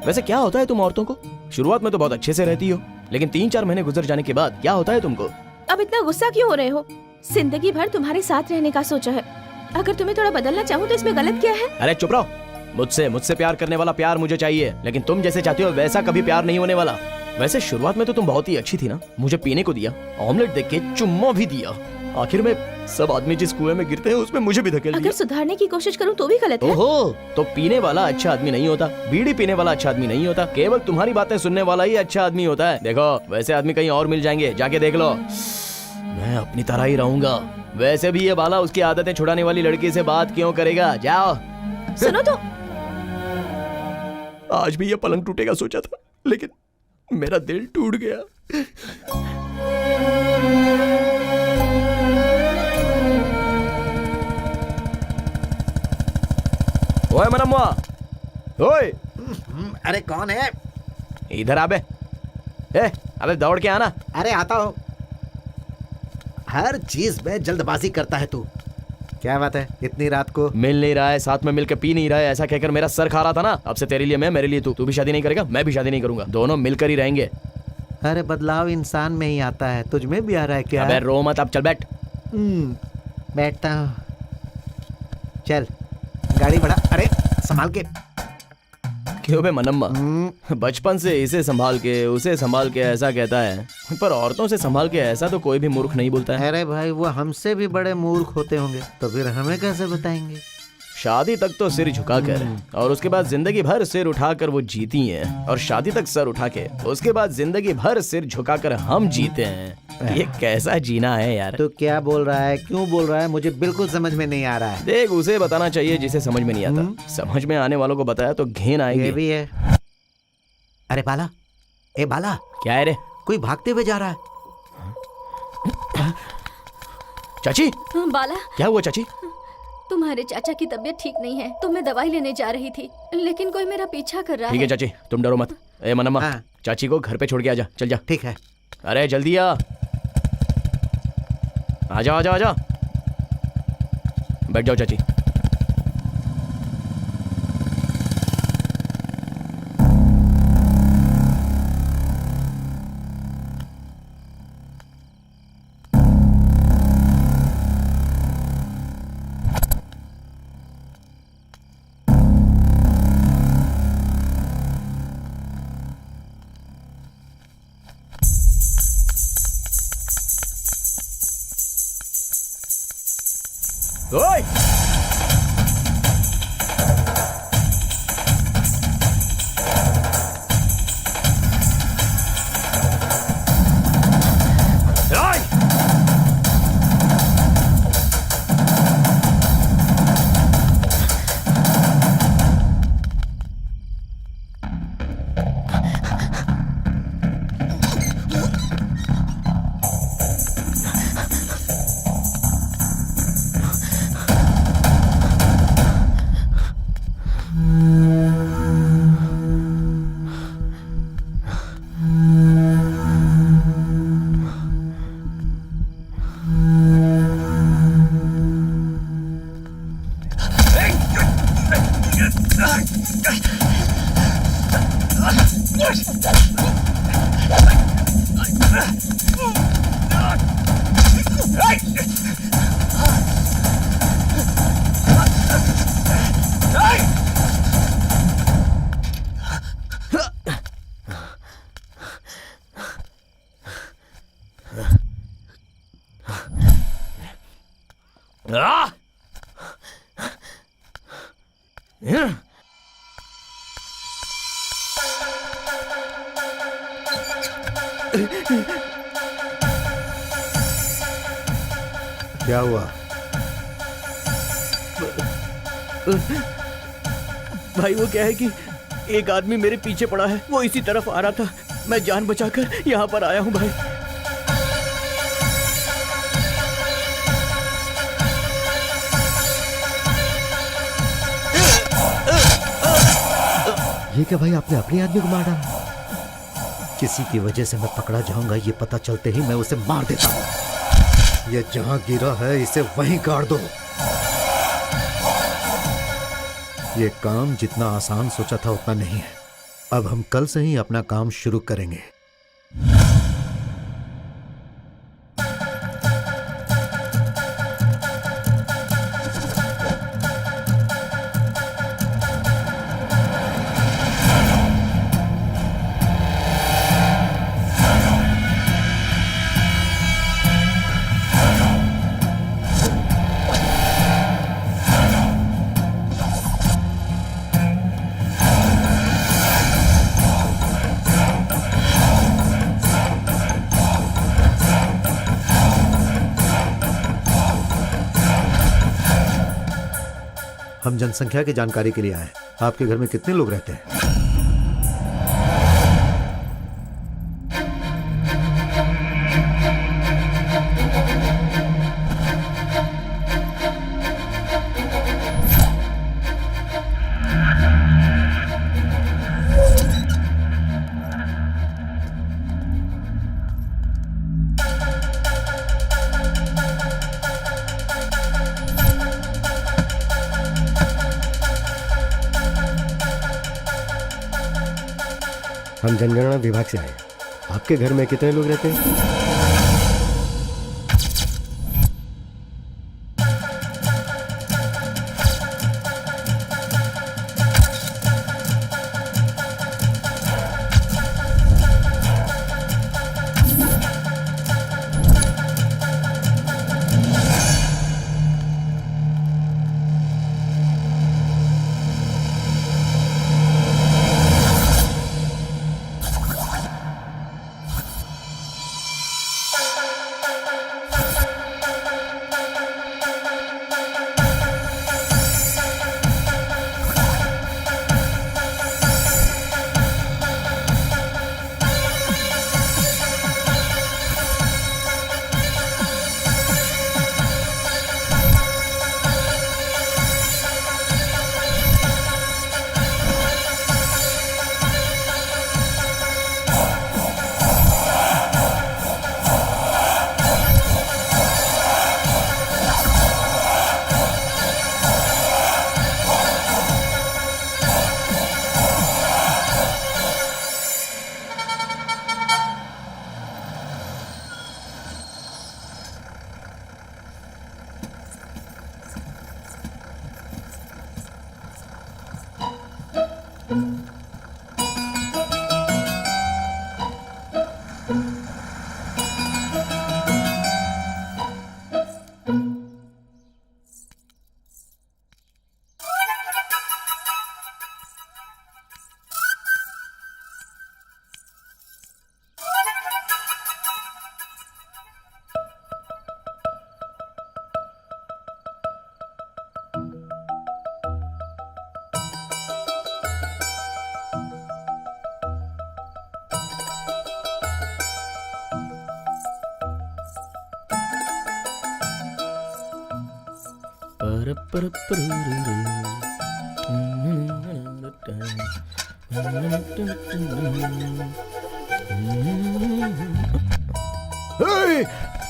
वैसे क्या होता है तुम औरतों को? शुरुआत में तो बहुत अच्छे से रहती हो, लेकिन 3-4 महीने गुजर जाने के बाद क्या होता है तुमको? अब इतना गुस्सा क्यों हो रहे हो? जिंदगी भर तुम्हारे साथ रहने का सोचा है, अगर तुम्हें थोड़ा बदलना चाहूँ तो इसमें गलत क्या है? अरे चुप रहो। मुझसे प्यार करने वाला प्यार मुझे चाहिए, लेकिन तुम जैसे चाहती हो वैसा कभी प्यार नहीं होने वाला। वैसे शुरुआत में तो तुम बहुत ही अच्छी थी ना, मुझे पीने को दिया, ऑमलेट देख के चुम्मा भी दिया, आखिर में सब आदमी जिस कुएं में गिरते हैं उसमें मुझे भी धकेल दिया। अगर सुधारने की कोशिश करूँ तो भी गलत है। ओहो, तो पीने वाला अच्छा आदमी नहीं होता, बीड़ी पीने वाला अच्छा आदमी नहीं होता, केवल तुम्हारी बातें सुनने वाला ही अच्छा आदमी होता है। देखो, वैसे आदमी कहीं और मिल जाएंगे, जाके देख लो। मैं अपनी तरह ही रहूंगा। वैसे भी ये बाला उसकी आदतें छुड़ाने वाली लड़की से बात क्यों करेगा? जाओ। सुनो तो, आज भी ये पलंग टूटेगा सोचा था, लेकिन मेरा दिल टूट गया। ओए मनम्मा, ओए। अरे कौन है? इधर आबे। अबे दौड़ के आना। अरे आता हूँ। हर चीज में जल्दबाजी करता है तू। क्या बात है, इतनी रात को? मिल नहीं रहा है, साथ में मिलकर पी नहीं रहा है, ऐसा कहकर मेरा सर खा रहा था ना। अब से तेरे लिए मैं, मेरे लिए तू। तू भी शादी नहीं करेगा, मैं भी शादी नहीं करूंगा, दोनों मिलकर ही रहेंगे। अरे बदलाव इंसान में ही आता है, तुझ में भी आ रहा है क्या? अबे रो मत, अब चल बैठ। बैठता हूँ। चल गाड़ी बढ़ा। अरे संभाल के। क्यों बे मनम्मा, बचपन से इसे संभाल के उसे संभाल के ऐसा कहता है, पर औरतों से संभाल के ऐसा तो कोई भी मूर्ख नहीं बोलता है। अरे भाई, वो हमसे भी बड़े मूर्ख होते होंगे, तो फिर हमें कैसे बताएंगे? शादी तक तो सिर झुकाकर और उसके बाद जिंदगी भर सिर उठाकर वो जीती हैं, और शादी तक सर उठा के उसके बाद जिंदगी भर सिर झुकाकर हम जीते हैं। ये कैसा जीना है यार? तो क्या बोल रहा है, क्यों बोल रहा है? मुझे बिल्कुल समझ में नहीं आ रहा है। देख, उसे बताना चाहिए जिसे समझ में नहीं आता। समझ में आने वालों को बताया तो घिन आएगी। ये भी है। अरे बाला, ए बाला, क्या है रे? कोई भागते हुए जा रहा है। चाची, बाला, क्या हुआ चाची? तुम्हारे चाचा की तबीयत ठीक नहीं है, तो मैं दवाई लेने जा रही थी, लेकिन कोई मेरा पीछा कर रहा है। ठीक है चाची, तुम डरो मत। ए मनम्मा, चाची को घर पे छोड़ के आजा, चल जा। ठीक है। अरे जल्दी आ। आजा आजा आजा। बैठ जाओ चाची। ओए! क्या हुआ? भाई वो क्या है कि एक आदमी मेरे पीछे पड़ा है, वो इसी तरफ आ रहा था, मैं जान बचाकर यहाँ पर आया हूँ भाई। ये क्या भाई, आपने अपने आदमी को मार डाला? किसी की वजह से मैं पकड़ा जाऊंगा, ये पता चलते ही मैं उसे मार देता हूँ। ये जहां गिरा है इसे वहीं गाड़ दो। ये काम जितना आसान सोचा था उतना नहीं है। अब हम कल से ही अपना काम शुरू करेंगे। हम जनसंख्या की जानकारी के लिए आए। आपके घर में कितने लोग रहते हैं? हम जनगणना विभाग से आए। आपके घर में कितने लोग रहते हैं?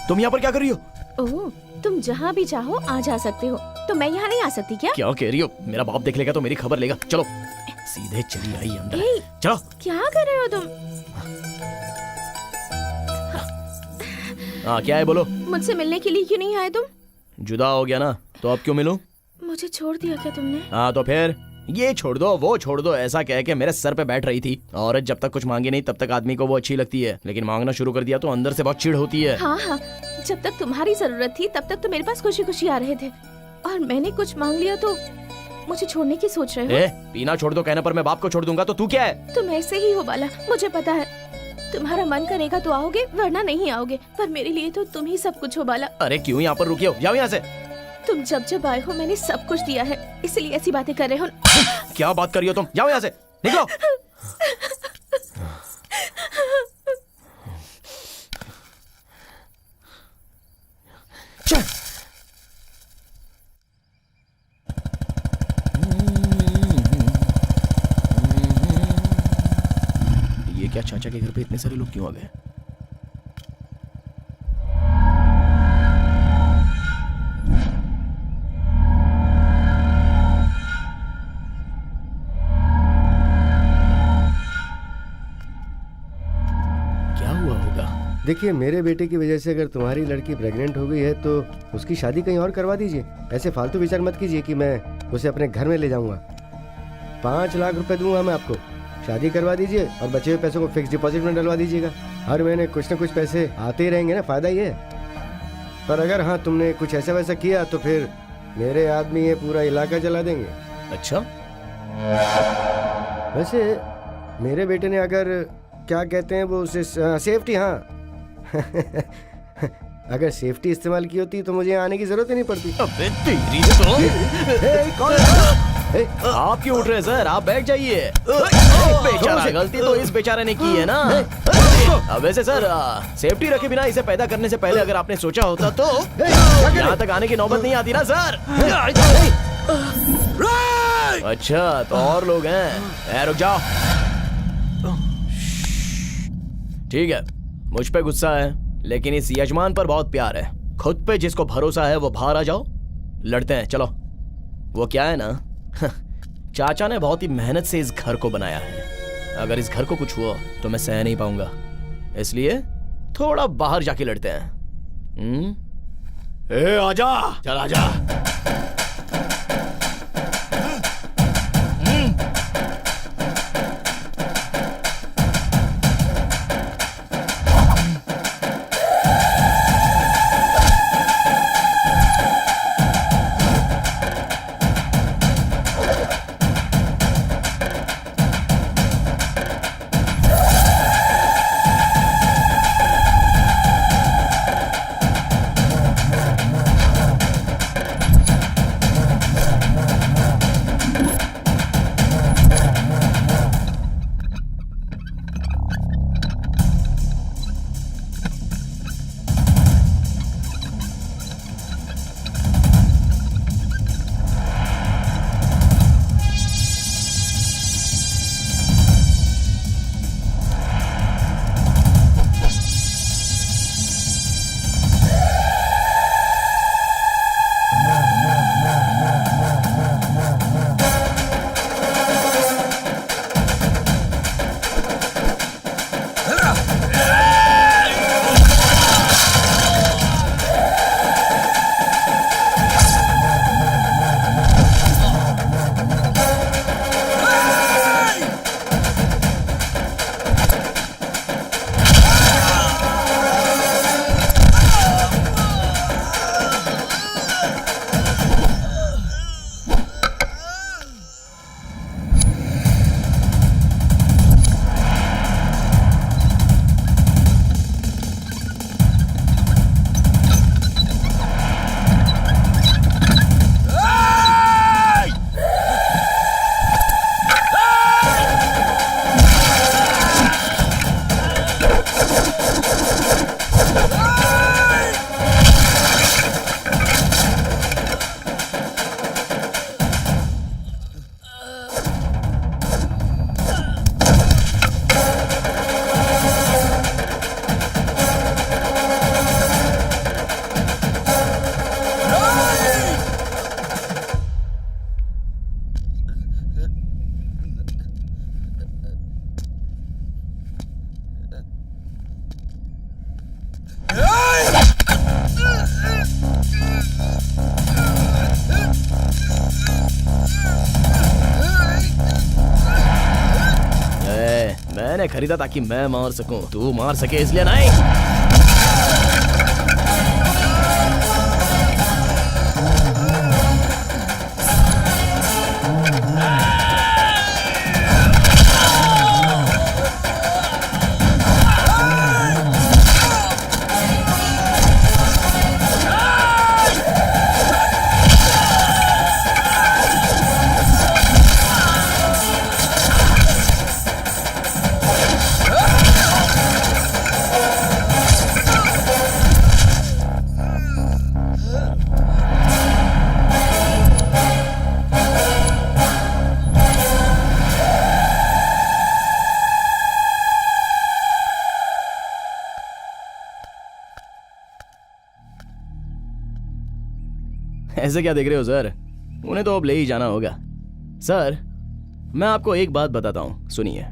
तुम यहाँ पर क्या कर रही हो? ओह, तुम जहाँ भी चाहो आ जा सकते हो, तो मैं यहाँ नहीं आ सकती क्या? क्या कह रही हो? मेरा बाप देख लेगा तो मेरी खबर लेगा। चलो। सीधे चली आई अंदर। ए, चलो। क्या कर रहे हो तुम? हाँ क्या है बोलो। मुझसे मिलने के लिए क्यों नहीं आए तुम? जुदा हो गया ना तो अब क्यों मिलूं? मुझे छोड़ दिया क्या तुमने? हाँ तो फिर ये छोड़ दो वो छोड़ दो ऐसा कह के मेरे सर पे बैठ रही थी। औरत जब तक कुछ मांगे नहीं तब तक आदमी को वो अच्छी लगती है, लेकिन मांगना शुरू कर दिया तो अंदर से बहुत चिढ़ होती है। हाँ हाँ, जब तक तुम्हारी जरूरत थी तब तक तो मेरे पास खुशी खुशी आ रहे थे, और मैंने कुछ मांग लिया तो मुझे छोड़ने की सोच रहे हो? पीना छोड़ दो कहने पर मैं बाप को छोड़ दूंगा तो तू क्या है? तुम ऐसे ही हो बाला, मुझे पता है। तुम्हारा मन करेगा तो आओगे वरना नहीं आओगे, पर मेरे लिए तो तुम ही सब कुछ हो बाला। अरे क्यों यहाँ पर रुके हो, जाओ यहाँ से। तुम जब जब आए हो मैंने सब कुछ दिया है, इसलिए ऐसी बातें कर रहे हो। क्या बात कर रही हो तुम, जाओ यहाँ से, निकलो। चल। ये क्या चाचा के घर पे इतने सारे लोग क्यों आ गए? देखिए, मेरे बेटे की वजह से अगर तुम्हारी लड़की प्रेग्नेंट हो गई है तो उसकी शादी कहीं और करवा दीजिए। ऐसे फालतू विचार मत कीजिए कि मैं उसे अपने घर में ले जाऊंगा। 5 लाख रुपए दूंगा मैं आपको, शादी करवा दीजिए और बचे हुए पैसों को फिक्स डिपॉजिट में डलवा दीजिएगा। हर महीने कुछ न कुछ पैसे आते ही रहेंगे ना, फायदा ही है। पर अगर हाँ तुमने कुछ ऐसा वैसा किया तो फिर मेरे आदमी ये पूरा इलाका जला देंगे। अच्छा, वैसे मेरे बेटे ने अगर क्या कहते हैं वो उसे सेफ्टी, हाँ अगर सेफ्टी इस्तेमाल की होती तो मुझे आने की जरूरत ही नहीं पड़ती। अबे तेरी तो आप क्यों उठ रहे सर, आप बैठ जाइए। बेचारा, गलती तो इस बेचारे ने की है ना। अब वैसे सर सेफ्टी रखे बिना इसे पैदा करने से पहले अगर आपने सोचा होता तो यहाँ तक आने की नौबत नहीं आती ना सर। अच्छा तो और लोग हैं, रुक जाओ। ठीक है, मुझ पे गुस्सा है लेकिन इस यजमान पर बहुत प्यार है। खुद पे जिसको भरोसा है वो बाहर आ जाओ, लड़ते हैं। चलो। वो क्या है ना, चाचा ने बहुत ही मेहनत से इस घर को बनाया है। अगर इस घर को कुछ हुआ तो मैं सह नहीं पाऊंगा, इसलिए थोड़ा बाहर जाके लड़ते हैं। आजा, चल आजा। मैंने खरीदा ताकि मैं मार सकूं, तू मार सके इसलिए नहीं। ऐसे क्या देख रहे हो सर? उन्हें तो अब ले ही जाना होगा। सर मैं आपको एक बात बताता हूं, सुनिए।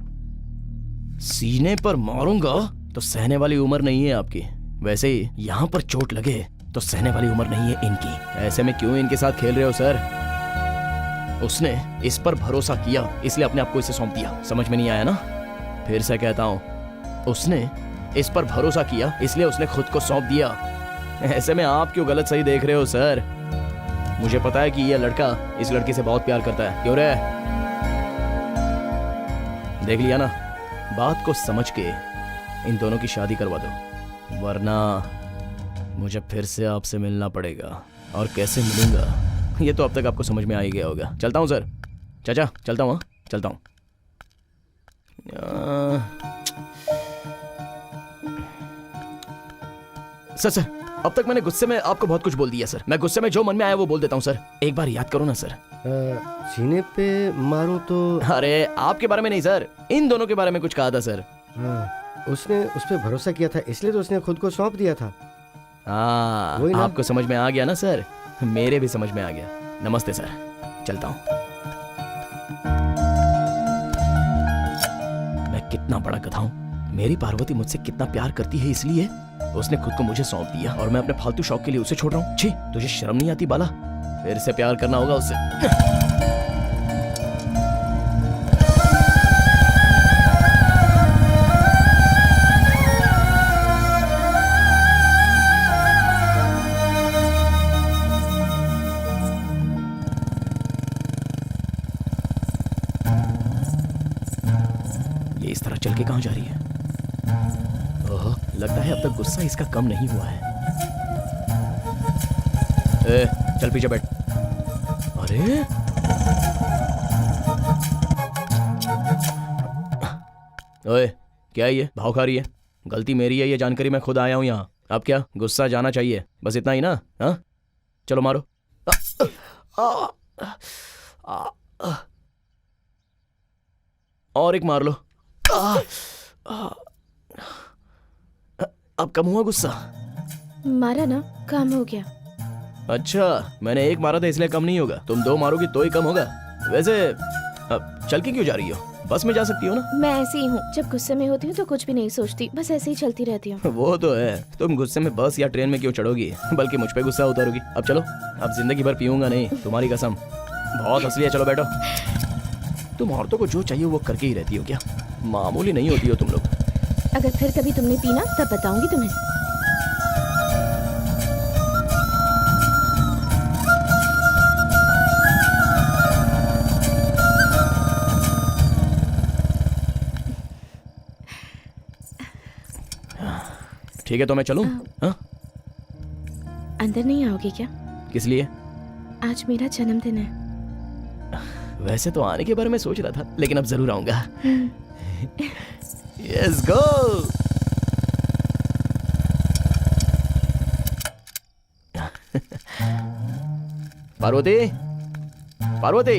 सीने पर मारूंगा तो सहने वाली उम्र नहीं है आपकी, वैसे ही यहाँ पर चोट लगे तो सहने वाली उम्र नहीं है इनकी। ऐसे में क्यों इनके साथ खेल रहे हो सर? उसने इस पर भरोसा किया इसलिए अपने आप को इसे सौंप दिया। समझ में नहीं आया ना? फिर से कहता हूं, उसने इस पर भरोसा किया इसलिए उसने खुद को सौंप दिया। ऐसे में आप क्यों गलत सही देख रहे हो सर? मुझे पता है कि यह लड़का इस लड़की से बहुत प्यार करता है। क्यों रे? देख लिया ना? बात को समझ के इन दोनों की शादी करवा दो, वरना मुझे फिर से आपसे मिलना पड़ेगा। और कैसे मिलूंगा ये तो अब तक आपको समझ में आ ही गया होगा। चलता हूँ सर। चाचा चलता हूँ, चलता हूँ। सर अब तक मैंने गुस्से में आपको बहुत कुछ बोल दिया सर। मैं गुस्से में जो मन में आया वो बोल देता हूँ सर। एक बार याद करो ना सर। सीने पे मारूं तो? अरे आपके बारे में नहीं सर, इन दोनों के बारे में कुछ कहा था सर। उसने उस पर भरोसा किया था इसलिए तो उसने खुद को सौंप दिया था। हाँ आपको समझ में आ गया ना सर? मेरे भी समझ में आ गया। नमस्ते सर, चलता हूँ। मैं कितना बड़ा गधा हूँ। मेरी पार्वती मुझसे कितना प्यार करती है इसलिए उसने खुद को मुझे सौंप दिया और मैं अपने फालतू शौक के लिए उसे छोड़ रहा हूँ। छी, तुझे शर्म नहीं आती बाला? फिर से प्यार करना होगा उससे। ये इस तरह चल के कहाँ जा रही है? ओह, लगता है अब तक गुस्सा इसका कम नहीं हुआ है। ए, चल पीछे बैठ। अरे ओए, क्या है ये? भाव खा रही है? गलती मेरी है ये जानकारी, मैं खुद आया हूं यहाँ। अब क्या गुस्सा जाना चाहिए? बस इतना ही ना? हाँ चलो मारो। और एक मार लो। अब कम हुआ गुस्सा? मारा ना, काम हो गया। अच्छा, मैंने एक मारा था इसलिए कम नहीं होगा। तुम दो मारोगी तो ही कम होगा। वैसे अब चल के क्यों जा रही हो? बस में जा सकती हो ना? मैं ऐसी ही हूँ, जब गुस्से में होती हूँ तो कुछ भी नहीं सोचती, बस ऐसे ही चलती रहती हूँ। वो तो है, तुम गुस्से में बस या ट्रेन में क्यों चढ़ोगी, बल्कि मुझ पे गुस्सा उतारोगी। अब चलो, अब जिंदगी भर पीऊंगा नहीं, तुम्हारी कसम। बहुत असली है, चलो बैठो। तुम औरतों को जो चाहिए वो करके ही रहती हो क्या? मामूली नहीं होती हो तुम लोग। अगर फिर कभी तुमने पीना तब बताऊंगी तुम्हें। ठीक है तो मैं चलूं? हाँ? अंदर नहीं आओगे क्या? किस लिए? आज मेरा जन्मदिन है। वैसे तो आने के बारे में सोच रहा था, लेकिन अब जरूर आऊंगा। Yes, go! पार्वती, पार्वती,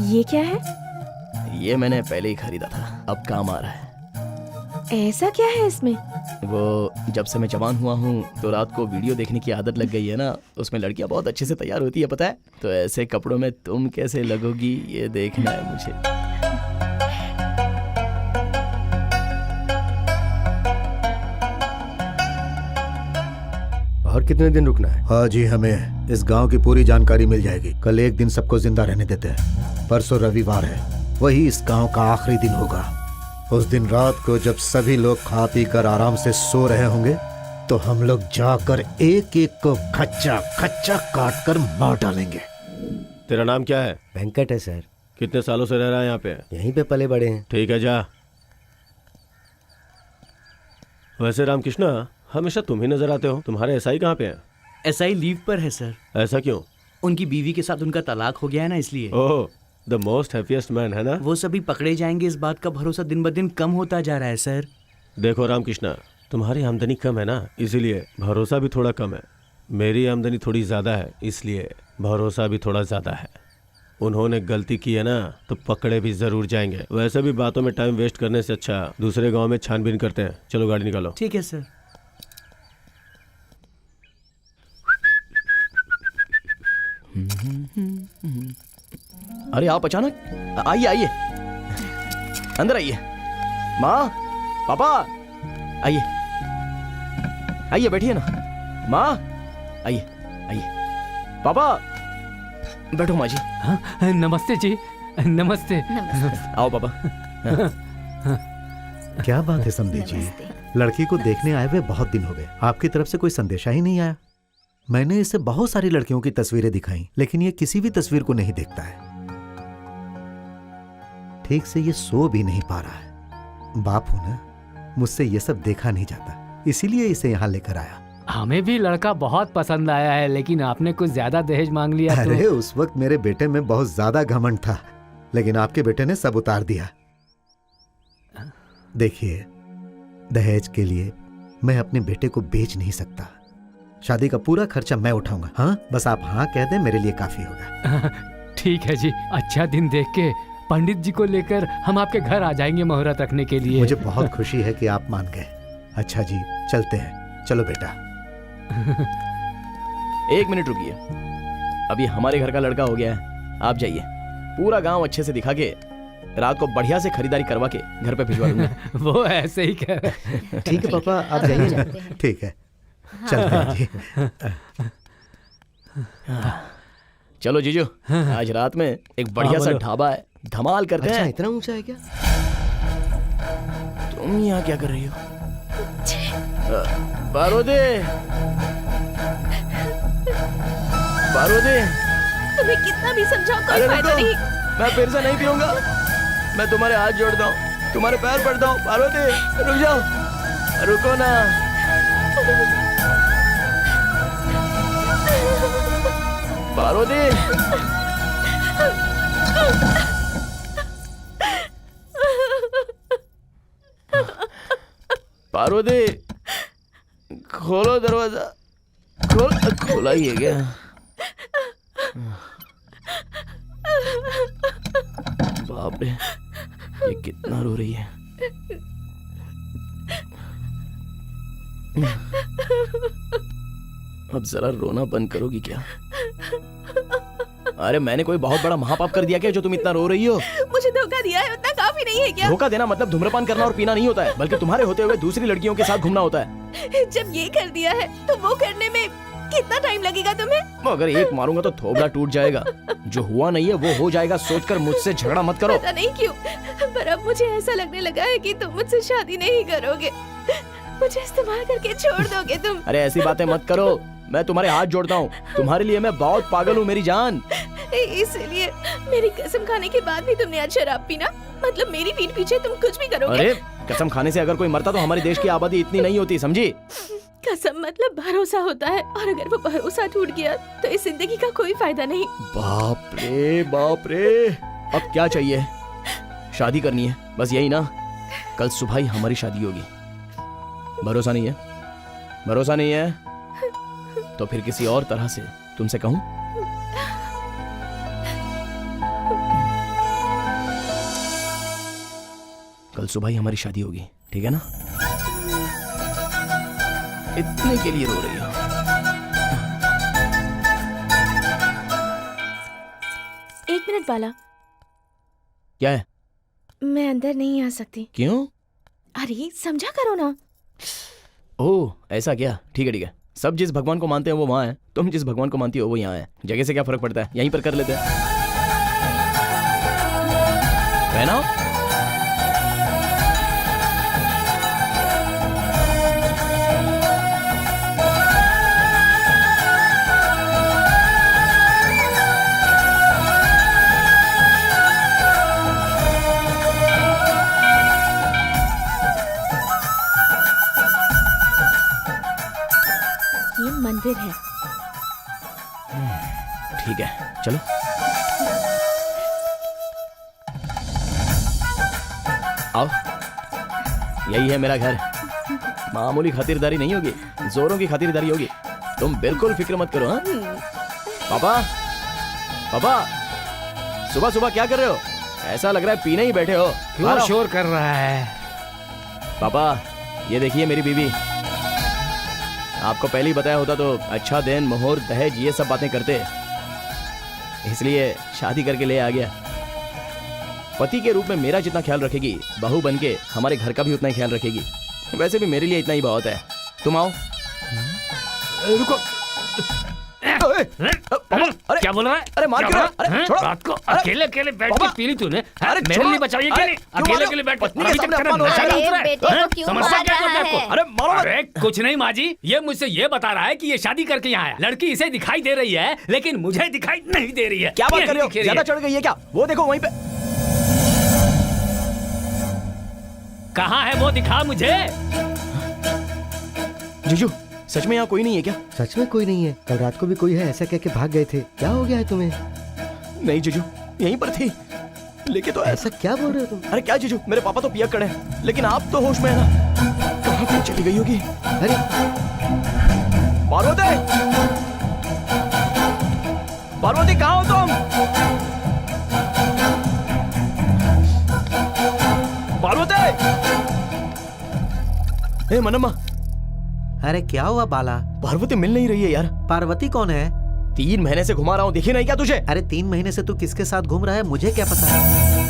ये क्या है? ये मैंने पहले ही खरीदा था, अब काम आ रहा है। ऐसा क्या है इसमें? वो जब से मैं जवान हुआ हूँ तो रात को वीडियो देखने की आदत लग गई है ना, उसमें लड़कियां बहुत अच्छे से तैयार होती है, पता है? तो ऐसे कपड़ों में तुम कैसे लगोगी ये देखना है मुझे। और कितने दिन रुकना है? हाँ जी, हमें इस गांव की पूरी जानकारी मिल जाएगी। कल एक दिन सबको जिंदा रहने देते हैं, परसों रविवार है। वही इस गांव का आखिरी दिन होगा। उस दिन रात को जब सभी लोग खा पी कर आराम से सो रहे होंगे तो हम लोग जाकर एक एक को खच्चा खच्चा काट कर मार डालेंगे। तेरा नाम क्या है? वेंकट है सर। कितने सालों से रह रहा है यहाँ पे? यहीं पे पले बड़े हैं। ठीक है, जा। वैसे रामकृष्णा, हमेशा तुम ही नजर आते हो। तुम्हारे एसआई कहाँ पे हैं? एसआई लीव पर है सर। ऐसा क्यों? उनकी बीवी के साथ उनका तलाक हो गया है ना, इसलिए। ओह, द मोस्ट हैप्पीएस्ट मैन, है ना? वो सभी पकड़े जाएंगे, इस बात का भरोसा दिन ब दिन कम होता जा रहा है सर। देखो रामकृष्णा, तुम्हारी आमदनी कम है ना, इसीलिए भरोसा भी थोड़ा कम है। मेरी आमदनी थोड़ी ज्यादा है, इसलिए भरोसा भी थोड़ा ज्यादा है। उन्होंने गलती की है ना तो पकड़े भी जरूर जाएंगे। वैसे भी बातों में टाइम वेस्ट करने से अच्छा दूसरे गांव में छानबीन करते हैं। चलो गाड़ी निकालो। ठीक है सर। अरे आप अचानक? आइए आइए, अंदर आइए। माँ, पापा, आइए आइए, बैठिए ना। माँ, आइए आइए। पापा, बैठो माँ जी। हाँ, नमस्ते जी, नमस्ते। आओ पापा। क्या बात है समधी जी, लड़की को देखने आए हुए बहुत दिन हो गए, आपकी तरफ से कोई संदेशा ही नहीं आया। मैंने इसे बहुत सारी लड़कियों की तस्वीरें दिखाई, लेकिन ये किसी भी तस्वीर को नहीं देखता है। ठीक से ये सो भी नहीं पा रहा है। बाप हूं ना, मुझसे ये सब देखा नहीं जाता, इसीलिए इसे यहाँ लेकर आया। हमें भी लड़का बहुत पसंद आया है, लेकिन आपने कुछ ज्यादा दहेज मांग लिया। अरे उस वक्त मेरे बेटे में बहुत ज्यादा घमंड था, लेकिन आपके बेटे ने सब उतार दिया। देखिए, दहेज के लिए मैं अपने बेटे को बेच नहीं सकता। शादी का पूरा खर्चा मैं उठाऊंगा। हाँ, बस आप हाँ कह दें, मेरे लिए काफी होगा। ठीक है जी, अच्छा दिन देख के पंडित जी को लेकर हम आपके घर आ जाएंगे मुहूर्त रखने के लिए। मुझे बहुत खुशी है कि आप मान गए। अच्छा जी, चलते हैं। चलो बेटा। एक मिनट रुकिए, अभी हमारे घर का लड़का हो गया है, आप जाइए। पूरा गांव अच्छे से दिखा के रात को बढ़िया से खरीदारी करवा के घर पे भिजवा दूंगा। वो ऐसे ही कह रहे। ठीक है पापा, आप जाइए। ठीक है, चलते हैं जी। चलो जीजू, आज रात में एक बढ़िया सा ढाबा है, धमाल करते हैं। अच्छा, इतना ऊंचा है क्या? तुम यहाँ क्या कर रही हो? पार्वती, पार्वती, तुम्हें कितना भी समझाओ कोई अरे फायदा रुको, नहीं। मैं फिर से नहीं पीऊंगा। मैं तुम्हारे हाथ जोड़ता हूँ, तुम्हारे पैर पड़ता हूँ। पार्वती, रुक जाओ, रुको ना। पार्वती, पार्वती, खोलो दरवाजा। खोला ही है क्या? बाप रे, ये कितना रो रही है। अब जरा रोना बंद करोगी क्या? अरे मैंने कोई बहुत बड़ा महापाप कर दिया क्या जो तुम इतना रो रही हो? मुझे धोखा दिया है, उतना काफी नहीं है क्या? धोखा देना मतलब धूम्रपान करना और पीना नहीं होता है, बल्कि तुम्हारे होते हुए दूसरी लड़कियों के साथ घूमना होता है। जब ये कर दिया है तो वो करने में कितना टाइम लगेगा तुम्हें? अगर एक मारूंगा तो थोबड़ा टूट जाएगा। जो हुआ नहीं है वो हो जाएगा, सोचकर मुझसे झगड़ा मत करो। पता नहीं क्यों, पर अब मुझे ऐसा लगने लगा है कि तुम मुझसे शादी नहीं करोगे, मुझे इस्तेमाल करके छोड़ दोगे तुम। अरे ऐसी बातें मत करो, मैं तुम्हारे हाथ जोड़ता हूँ। तुम्हारे लिए मैं बहुत पागल हूँ मेरी जान। इसलिए मेरी कसम खाने के बाद भी तुमने आज शराब पीना? मतलब मेरी पीठ पीछे तुम कुछ भी करोगे? अरे कसम खाने से अगर कोई मरता तो हमारे देश की आबादी इतनी नहीं होती, समझी? कसम मतलब भरोसा होता है, और अगर वो भरोसा टूट गया तो इस जिंदगी का कोई फायदा नहीं। बाप रे बाप रे, अब क्या चाहिए? शादी करनी है, बस यही ना? कल सुबह ही हमारी शादी होगी। भरोसा नहीं है? भरोसा नहीं है तो फिर किसी और तरह से तुमसे कहूं? कल सुबह ही हमारी शादी होगी, ठीक है ना? इतने के लिए रो रही हो? एक मिनट बाला, क्या है? मैं अंदर नहीं आ सकती। क्यों? अरे समझा करो ना। ओह ऐसा क्या? ठीक है ठीक है, सब जिस भगवान को मानते हैं वो वहाँ है, तुम जिस भगवान को मानती हो वो यहाँ है। जगह से क्या फर्क पड़ता है, यहीं पर कर लेते हैं। है ना? ये मंदिर है। ठीक है, चलो। आओ, यही है मेरा घर। मामूली खातिरदारी नहीं होगी, जोरों की खातिरदारी होगी। तुम बिल्कुल फिक्र मत करो। हाँ पापा, पापा, सुबह सुबह क्या कर रहे हो? ऐसा लग रहा है पीने ही बैठे हो। क्यों बाहर आओ। शोर कर रहा है? पापा, ये देखिए मेरी बीवी। आपको पहले ही बताया होता तो अच्छा दिन, मुहूर्त, दहेज, ये सब बातें करते, इसलिए शादी करके ले आ गया। पति के रूप में मेरा जितना ख्याल रखेगी, बहू बनके हमारे घर का भी उतना ही ख्याल रखेगी। वैसे भी मेरे लिए इतना ही बहुत है। तुम आओ। रुको। अरे क्या बोल रहा है? अरे मार क्या क्यों रहा है? बोल रहा है? अरे छोड़ो। रात को अरे, अकेले अकेले बैठ पापा। के पी ली तूने? अरे मेरे छोड़ो। लिए बचाइए कि अरे, नहीं? क्यों अकेले मारो? अकेले बैठ के पत्नी के सामने अपमान हो नशा रहा है। नहीं उतरा है? बेटे को हाँ? क्यों समझता मार क्या रहा तुम मेरे को? है? अरे मारो मत। अरे कुछ नहीं माँ जी, ये मुझसे ये बता रहा है कि ये शादी करके यहाँ आया। लड़की इसे दिखाई दे रही है लेकिन मुझे दिखाई नहीं दे रही है। क्या बात यही कर रहे हो? दिख रही ज्यादा है। चढ़ गई है क्या? वो देखो वहीं पे। कहाँ है वो? दिखा मुझे। जीजू, सच में यहाँ कोई नहीं है क्या? सच में कोई नहीं है। कल रात को भी कोई है ऐसा कह के भाग गए थे। क्या हो गया है तुम्हें? नहीं जीजू, यहीं पर थी। लेके तो ऐसा क्या बोल रहे हो तुम? अरे क्या जीजू, मेरे पापा तो पिया कड़े हैं, लेकिन आप तो होश में है ना। कहाँ पे चली गई होगी? अरे पार्वती, पार्वती कहाँ हो तुम? पार्वती! ए मनम्मा, अरे क्या हुआ बाला? पार्वती मिल नहीं रही है यार। पार्वती कौन है? 3 महीने से घुमा रहा हूँ, दिखी नहीं क्या तुझे? अरे 3 महीने से तू किसके साथ घूम रहा है मुझे क्या पता है?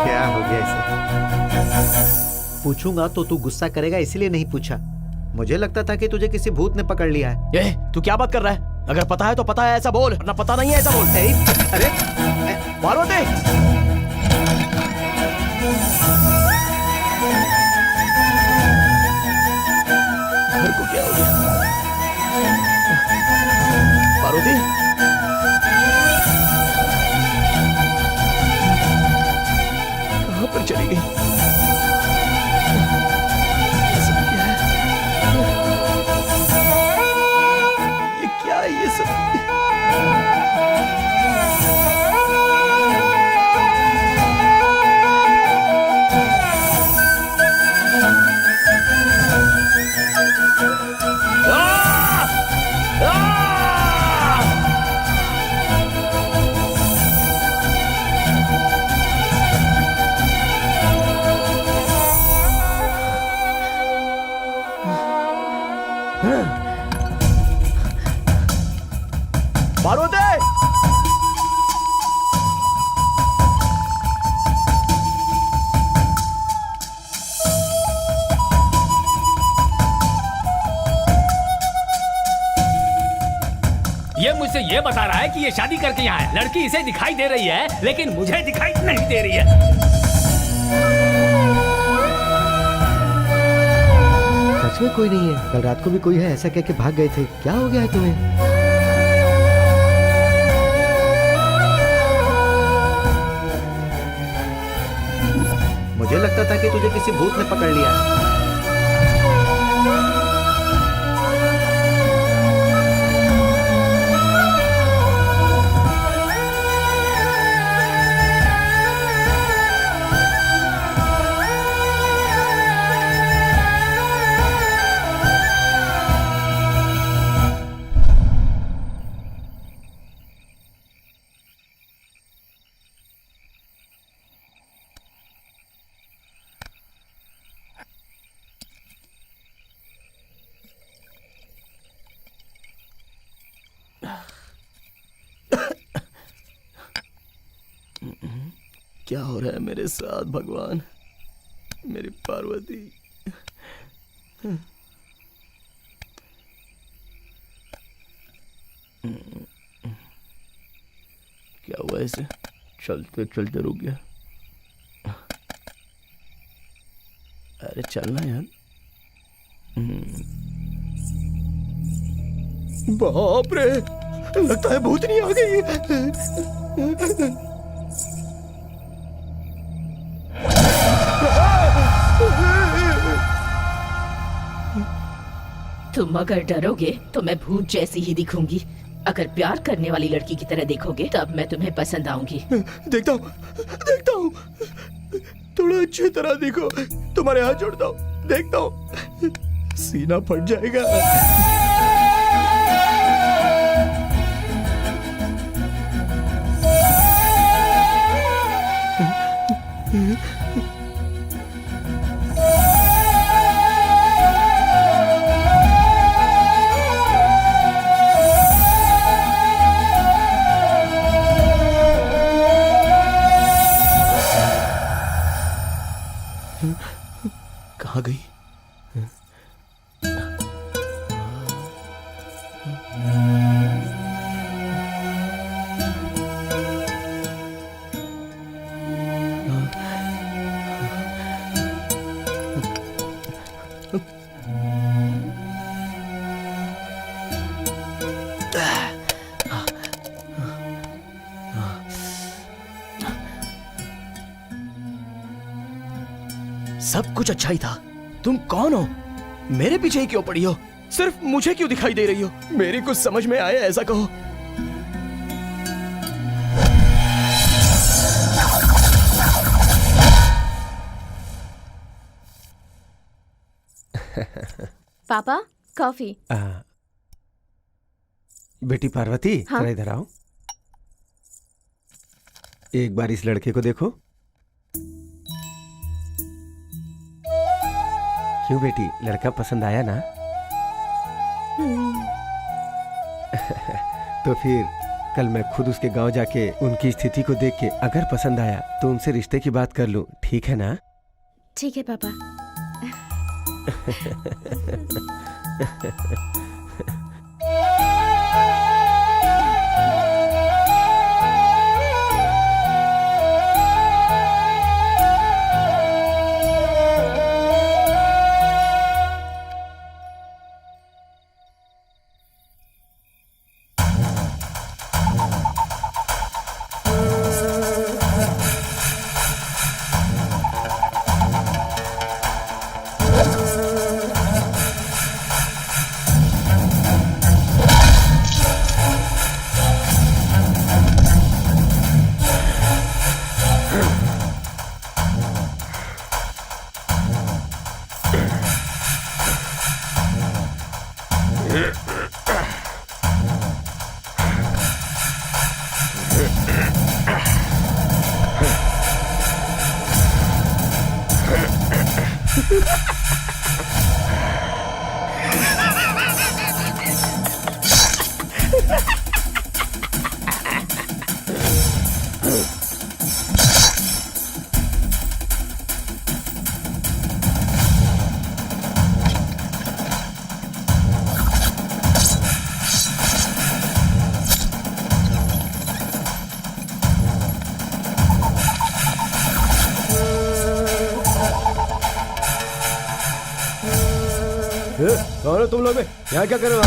क्या हो गया इसे? पूछूंगा तो तू गुस्सा करेगा इसलिए नहीं पूछा। मुझे लगता था कि तुझे किसी भूत ने पकड़ लिया है। ए, तू क्या बात कर रहा है? अगर पता है तो पता है ऐसा बोल, वरना पता नहीं है ऐसा बोल। अरे पार्वती! घर को क्या हो गया? पार्वती! कहाँ पर चली गई? ये सब क्या है? ये क्या है ये सब? पार्वती! ये मुझसे ये बता रहा है कि ये शादी करके यहाँ है। लड़की इसे दिखाई दे रही है लेकिन मुझे दिखाई नहीं दे रही है। सच में कोई नहीं है। कल रात को भी कोई है ऐसा कह के भाग गए थे। क्या हो गया है तुम्हें? मुझे लगता था कि तुझे किसी भूत ने पकड़ लिया है। क्या हो रहा है मेरे साथ भगवान, मेरी पार्वती। क्या हुआ इसे? चलते चलते रुक गया। अरे चलना यार। बाप रे, लगता है भूतनी आ गई। तुम अगर डरोगे तो मैं भूत जैसी ही दिखूंगी। अगर प्यार करने वाली लड़की की तरह देखोगे तब मैं तुम्हें पसंद आऊंगी। देखता हूँ, थोड़ा अच्छी तरह देखो, तुम्हारे हाथ जोड़ता हूँ, देखता हूँ, सीना फट जाएगा। कहाँ गई? सब कुछ अच्छा ही था। तुम कौन हो? मेरे पीछे ही क्यों पड़ी हो? सिर्फ मुझे क्यों दिखाई दे रही हो? मेरी कुछ समझ में आया ऐसा कहो। पापा कॉफी। बेटी पार्वती, हाँ? जरा इधर आओ। एक बार इस लड़के को देखो। क्यों बेटी, लड़का पसंद आया ना? तो फिर कल मैं खुद उसके गांव जाके उनकी स्थिति को देख के अगर पसंद आया तो उनसे रिश्ते की बात कर लूं, ठीक है ना? ठीक है पापा। कौन हो तुम लोग? यहाँ क्या कर रहे हो?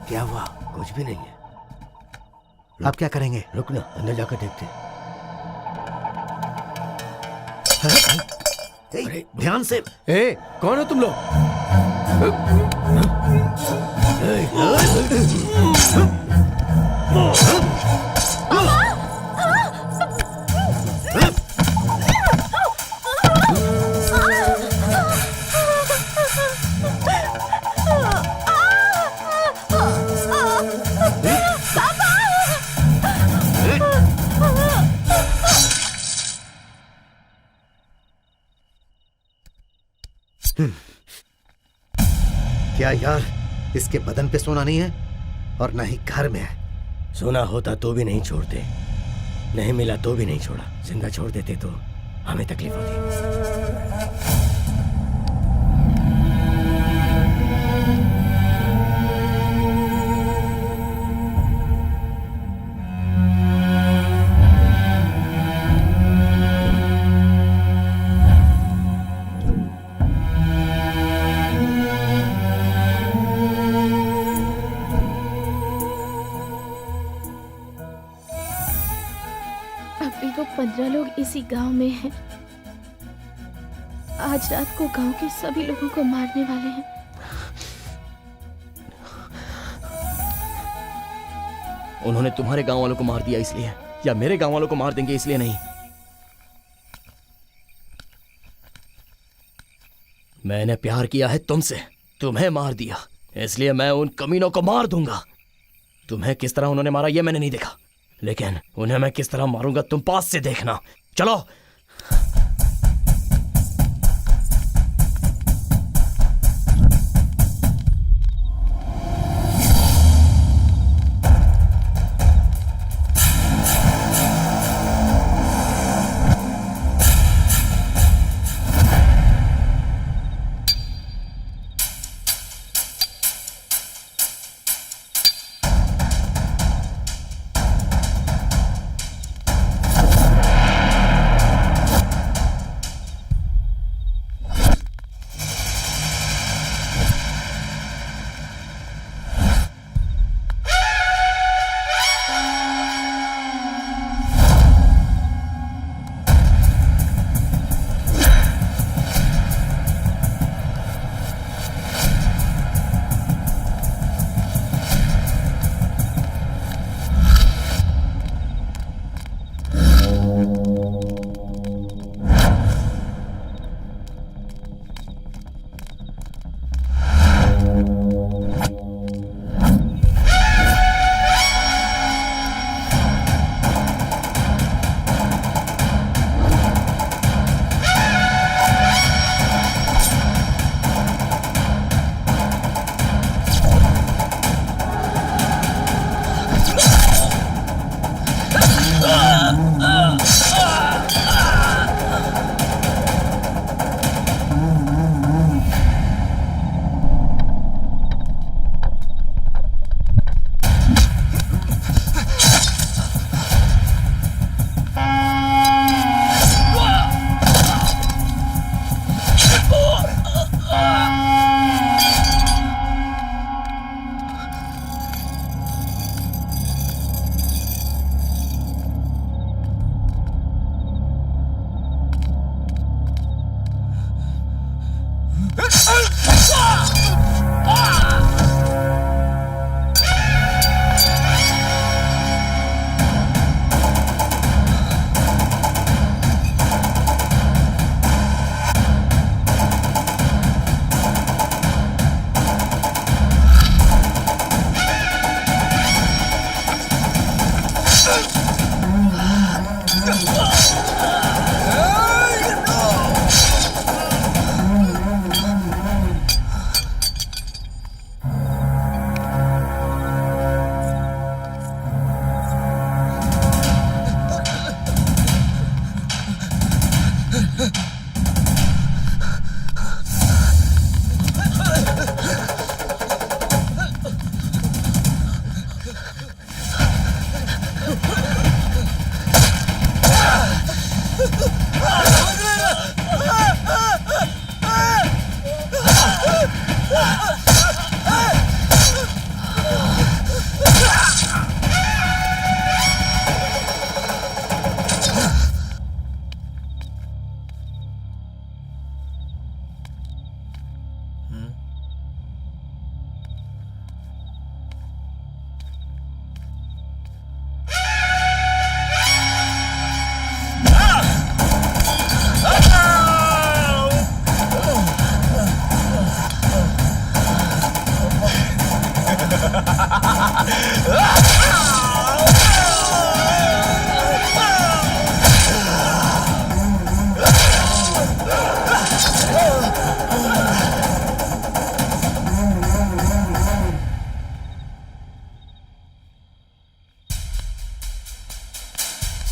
क्या हुआ? कुछ भी नहीं है। आप क्या करेंगे? रुक ना, अंदर जाकर देखते। अरे ध्यान से। ए, कौन हो तुम लोग? क्या यार, इसके बदन पे सोना नहीं है और ना ही घर में है। सोना होता तो भी नहीं छोड़ते, नहीं मिला तो भी नहीं छोड़ा। जिंदा छोड़ देते तो हमें तकलीफ होती। अभी वो 15 लोग इसी गांव में हैं। आज रात को गांव के सभी लोगों को मारने वाले हैं। उन्होंने तुम्हारे गांव वालों को मार दिया इसलिए, या मेरे गांव वालों को मार देंगे इसलिए नहीं। मैंने प्यार किया है तुमसे, तुम्हें मार दिया, इसलिए मैं उन कमीनों को मार दूंगा। तुम्हें किस तरह उन्होंने मारा ये मैंने नहीं देखा, लेकिन उन्हें मैं किस तरह मारूंगा तुम पास से देखना। चलो।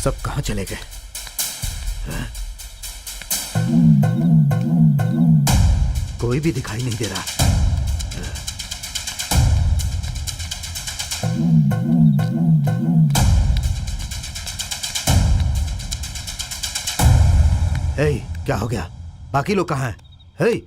सब कहां चले गए? कोई भी दिखाई नहीं दे रहा। हे, क्या हो गया? बाकी लोग कहां हैं? हे,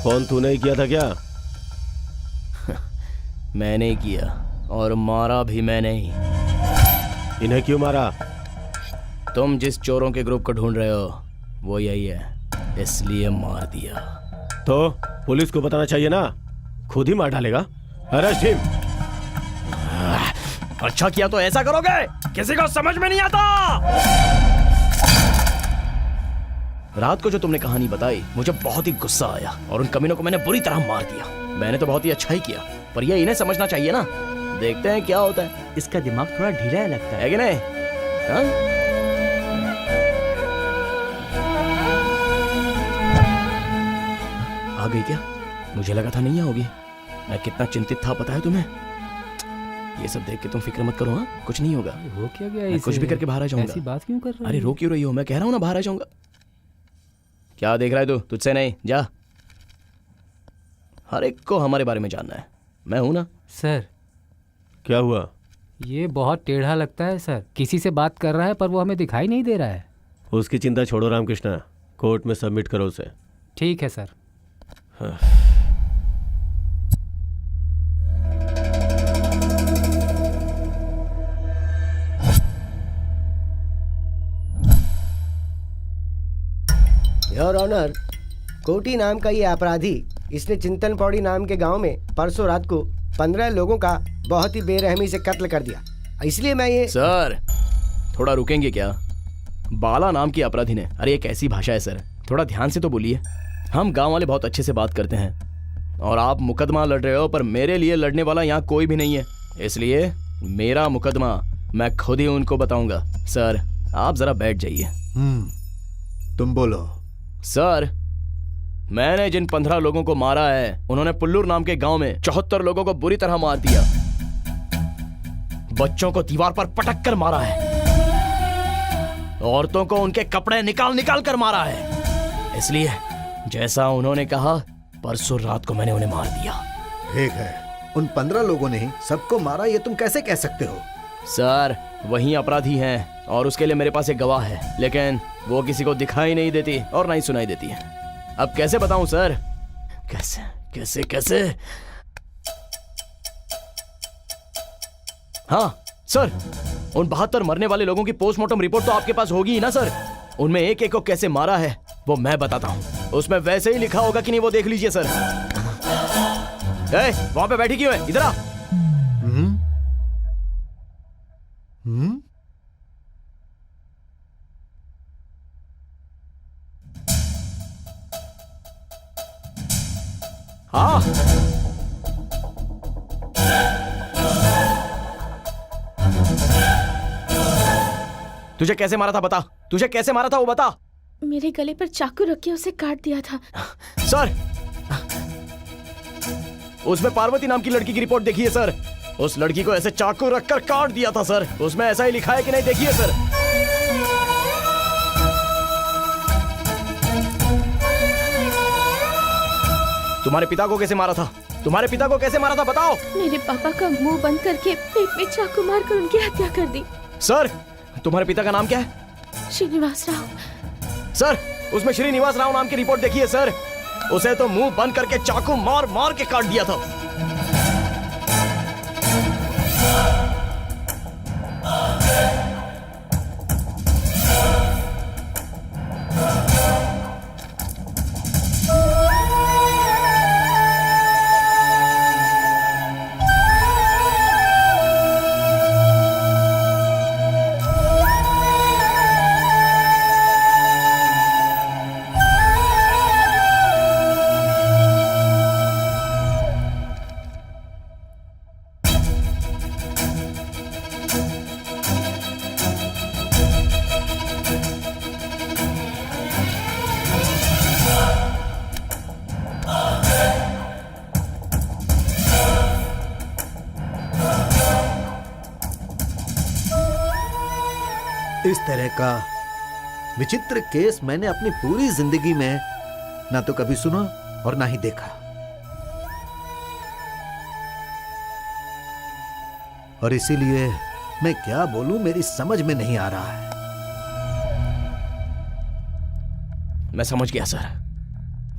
फोन तूने ही किया था क्या? मैंने किया और मारा भी मैंने ही। इन्हें क्यों मारा? तुम जिस चोरों के ग्रुप को ढूंढ रहे हो वो यही है, इसलिए मार दिया। तो पुलिस को बताना चाहिए ना, खुद ही मार डालेगा। Arrest him. अच्छा किया तो ऐसा करोगे? किसी को समझ में नहीं आता। रात को जो तुमने कहानी बताई मुझे बहुत ही गुस्सा आया और उन कमीनों को मैंने बुरी तरह मार दिया। मैंने तो बहुत ही अच्छा ही किया, पर ये इन्हें समझना चाहिए ना। देखते हैं क्या होता है। इसका दिमाग थोड़ा ढीला है लगता है कि नहीं? हाँ? आ गई क्या? मुझे लगा था नहीं आओगी। मैं कितना चिंतित था पता है तुम्हें? ये सब देख के तुम फिक्र मत करो। हाँ, कुछ नहीं होगा। हो क्या गया? मैं कुछ भी करके बाहर आ जाऊंगा। ऐसी बात क्यों कर रहा है? अरे रो क्यों रही हो? मैं कह रहा हूँ ना बाहर आ जाऊंगा। क्या देख रहा है तू? तुझसे नहीं, जा। हर एक को हमारे बारे में जानना है। मैं हूं ना। सर क्या हुआ? ये बहुत टेढ़ा लगता है सर। किसी से बात कर रहा है पर वो हमें दिखाई नहीं दे रहा है। उसकी चिंता छोड़ो रामकृष्णा, कोर्ट में सबमिट करो उसे। ठीक है सर। हाँ। योर ऑनर, कोटी नाम का ये अपराधी, इसने चिंतन पौड़ी नाम के गांव में परसों रात को 15 लोगों का बहुत ही बेरहमी से कत्ल कर दिया। इसलिए मैं ये सर थोड़ा रुकेंगे क्या? बाला नाम की अपराधी ने, अरे ये कैसी भाषा है सर, थोड़ा ध्यान से तो बोलिए। हम गांव वाले बहुत अच्छे से बात करते हैं और आप मुकदमा लड़ रहे हो, पर मेरे लिए लड़ने वाला यहाँ कोई भी नहीं है, इसलिए मेरा मुकदमा मैं खुद ही उनको बताऊंगा। सर आप जरा बैठ जाइए। तुम बोलो। सर मैंने जिन 15 लोगों को मारा है उन्होंने पुल्लूर नाम के गांव में 74 लोगों को बुरी तरह मार दिया। बच्चों को दीवार पर पटक कर मारा है, औरतों को उनके कपड़े निकाल निकाल कर मारा है। इसलिए जैसा उन्होंने कहा परसों रात को मैंने उन्हें मार दिया। ठीक है, उन 15 लोगों ने ही सबको मारा, ये तुम कैसे कह सकते हो? सर वही अपराधी हैं और उसके लिए मेरे पास एक गवाह है, लेकिन वो किसी को दिखाई नहीं देती और ना ही सुनाई देती है। अब कैसे बताऊं सर? कैसे कैसे कैसे? हाँ सर, उन 72 मरने वाले लोगों की पोस्टमार्टम रिपोर्ट तो आपके पास होगी ही ना सर। उनमें एक एक को कैसे मारा है वो मैं बताता हूँ। उसमें वैसे ही लिखा होगा कि नहीं वो देख लीजिए सर। वहां पे बैठी क्यों है? इधर आ। हाँ, तुझे कैसे मारा था बता, तुझे कैसे मारा था वो बता। मेरे गले पर चाकू रख के उसे काट दिया था। सर, उसमें पार्वती नाम की लड़की की रिपोर्ट देखिए सर। उस लड़की को ऐसे चाकू रखकर काट दिया था सर। उसमें ऐसा ही लिखा है कि नहीं, देखिए सर। तुम्हारे पिता को कैसे मारा था? तुम्हारे पिता को कैसे मारा था बताओ। मेरे पापा का मुंह बंद करके पेट में चाकू मारकर उनकी हत्या कर दी। सर, तुम्हारे पिता का नाम क्या है? श्रीनिवास राव। सर, उसमें श्रीनिवास राव नाम की रिपोर्ट देखिए सर। उसे तो मुंह बंद करके चाकू मार मार के काट दिया था। इस तरह का विचित्र केस मैंने अपनी पूरी जिंदगी में ना तो कभी सुना और ना ही देखा। और इसीलिए मैं क्या बोलूं, मेरी समझ में नहीं आ रहा है। मैं समझ गया सर।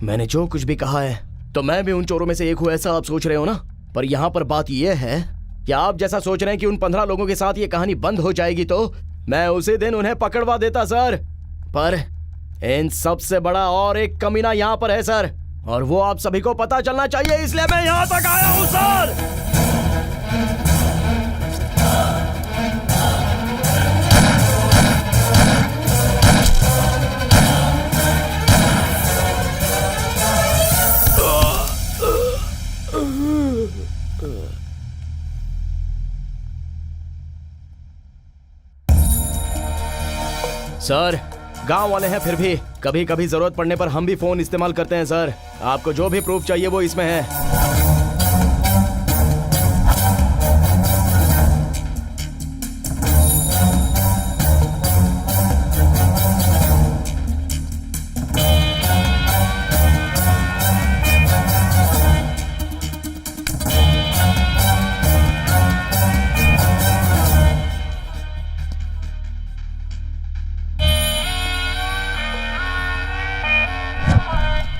मैंने जो कुछ भी कहा है तो मैं भी उन चोरों में से एक हूं, ऐसा आप सोच रहे हो ना। पर यहां पर बात यह है कि आप जैसा सोच रहे हैं कि उन 15 लोगों के साथ ये कहानी बंद हो जाएगी तो मैं उसी दिन उन्हें पकड़वा देता सर। पर इन सबसे बड़ा और एक कमीना यहाँ पर है सर, और वो आप सभी को पता चलना चाहिए, इसलिए मैं यहाँ तक आया हूँ सर। सर, गांव वाले हैं, फिर भी कभी कभी जरूरत पड़ने पर हम भी फोन इस्तेमाल करते हैं सर। आपको जो भी प्रूफ चाहिए वो इसमें है।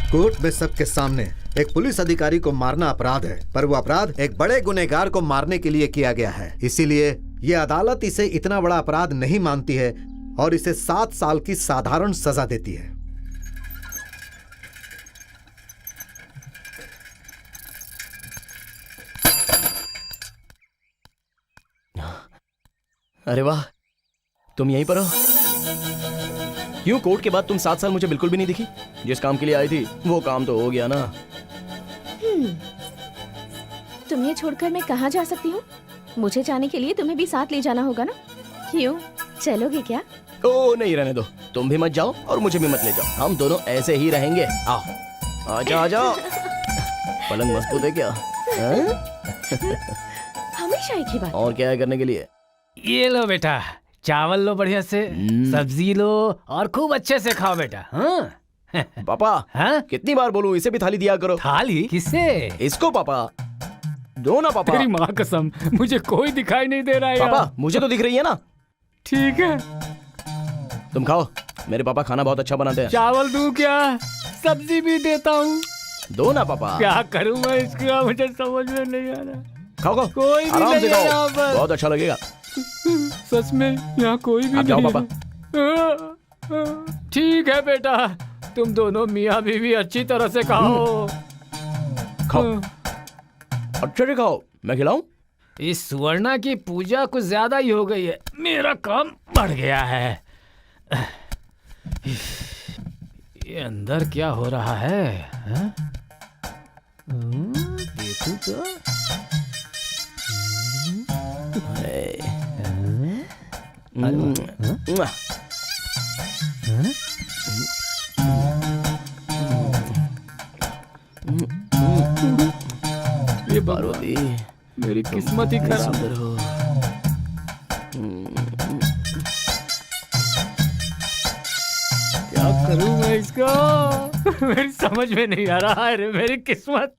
कोर्ट में सबके सामने एक पुलिस अधिकारी को मारना अपराध है, पर वो अपराध एक बड़े गुनहगार को मारने के लिए किया गया है। इसीलिए ये अदालत इसे इतना बड़ा अपराध नहीं मानती है और इसे 7 साल की साधारण सजा देती है। अरे वाह, तुम यहीं पर हो। क्यों कोर्ट के बाद तुम 7 साल मुझे बिल्कुल भी नहीं दिखी? जिस काम के लिए आई थी वो काम तो हो गया ना। तुम्हें छोड़कर मैं कहाँ जा सकती हूँ? मुझे जाने के लिए तुम्हें भी साथ ले जाना होगा ना। क्यों, चलोगे क्या? ओ नहीं, रहने दो। तुम भी मत जाओ और मुझे भी मत ले जाओ, हम दोनों ऐसे ही रहेंगे। आओ, आजा आजा। पलंग मजबूत है क्या? हमेशा एक ही बात। और क्या है करने के लिए? ये लो बेटा, चावल लो बढ़िया से, सब्जी लो और खूब अच्छे से खाओ बेटा। हाँ पापा, हाँ? कितनी बार बोलूं इसे भी थाली दिया करो। थाली किसे? इसको पापा दो ना पापा। तेरी माँ कसम, मुझे कोई दिखाई नहीं दे रहा है पापा यार। मुझे तो दिख रही है ना। ठीक है, तुम खाओ, मेरे पापा खाना बहुत अच्छा बनाते हैं। चावल दूं क्या? सब्जी भी देता हूँ। दो ना पापा। क्या करूँ मैं इसका, मुझे समझ में नहीं आ रहा। खाओ खाओ, कोई भी आराम से नहीं है यहाँ खाओ, पर। बहुत अच्छा लगेगा। सच में यहाँ कोई भी आप जाओ नहीं पापा। है। ठीक है बेटा, तुम दोनों मियाँ बीवी अच्छी तरह से खाओ। खाओ। अच्छे से खाओ, मैं खिलाऊं? इस सुवर्णा की पूजा कुछ ज्यादा ही हो गई है, मेरा काम बढ़ गया है। ये अंदर क्या हो रहा है, हाँ? देखूं तो। ये पार्वती, मेरी किस्मत ही खराब सुंदर हो। क्या करूं मैं इसका? मेरी समझ में नहीं आ रहा है रे, मेरी किस्मत।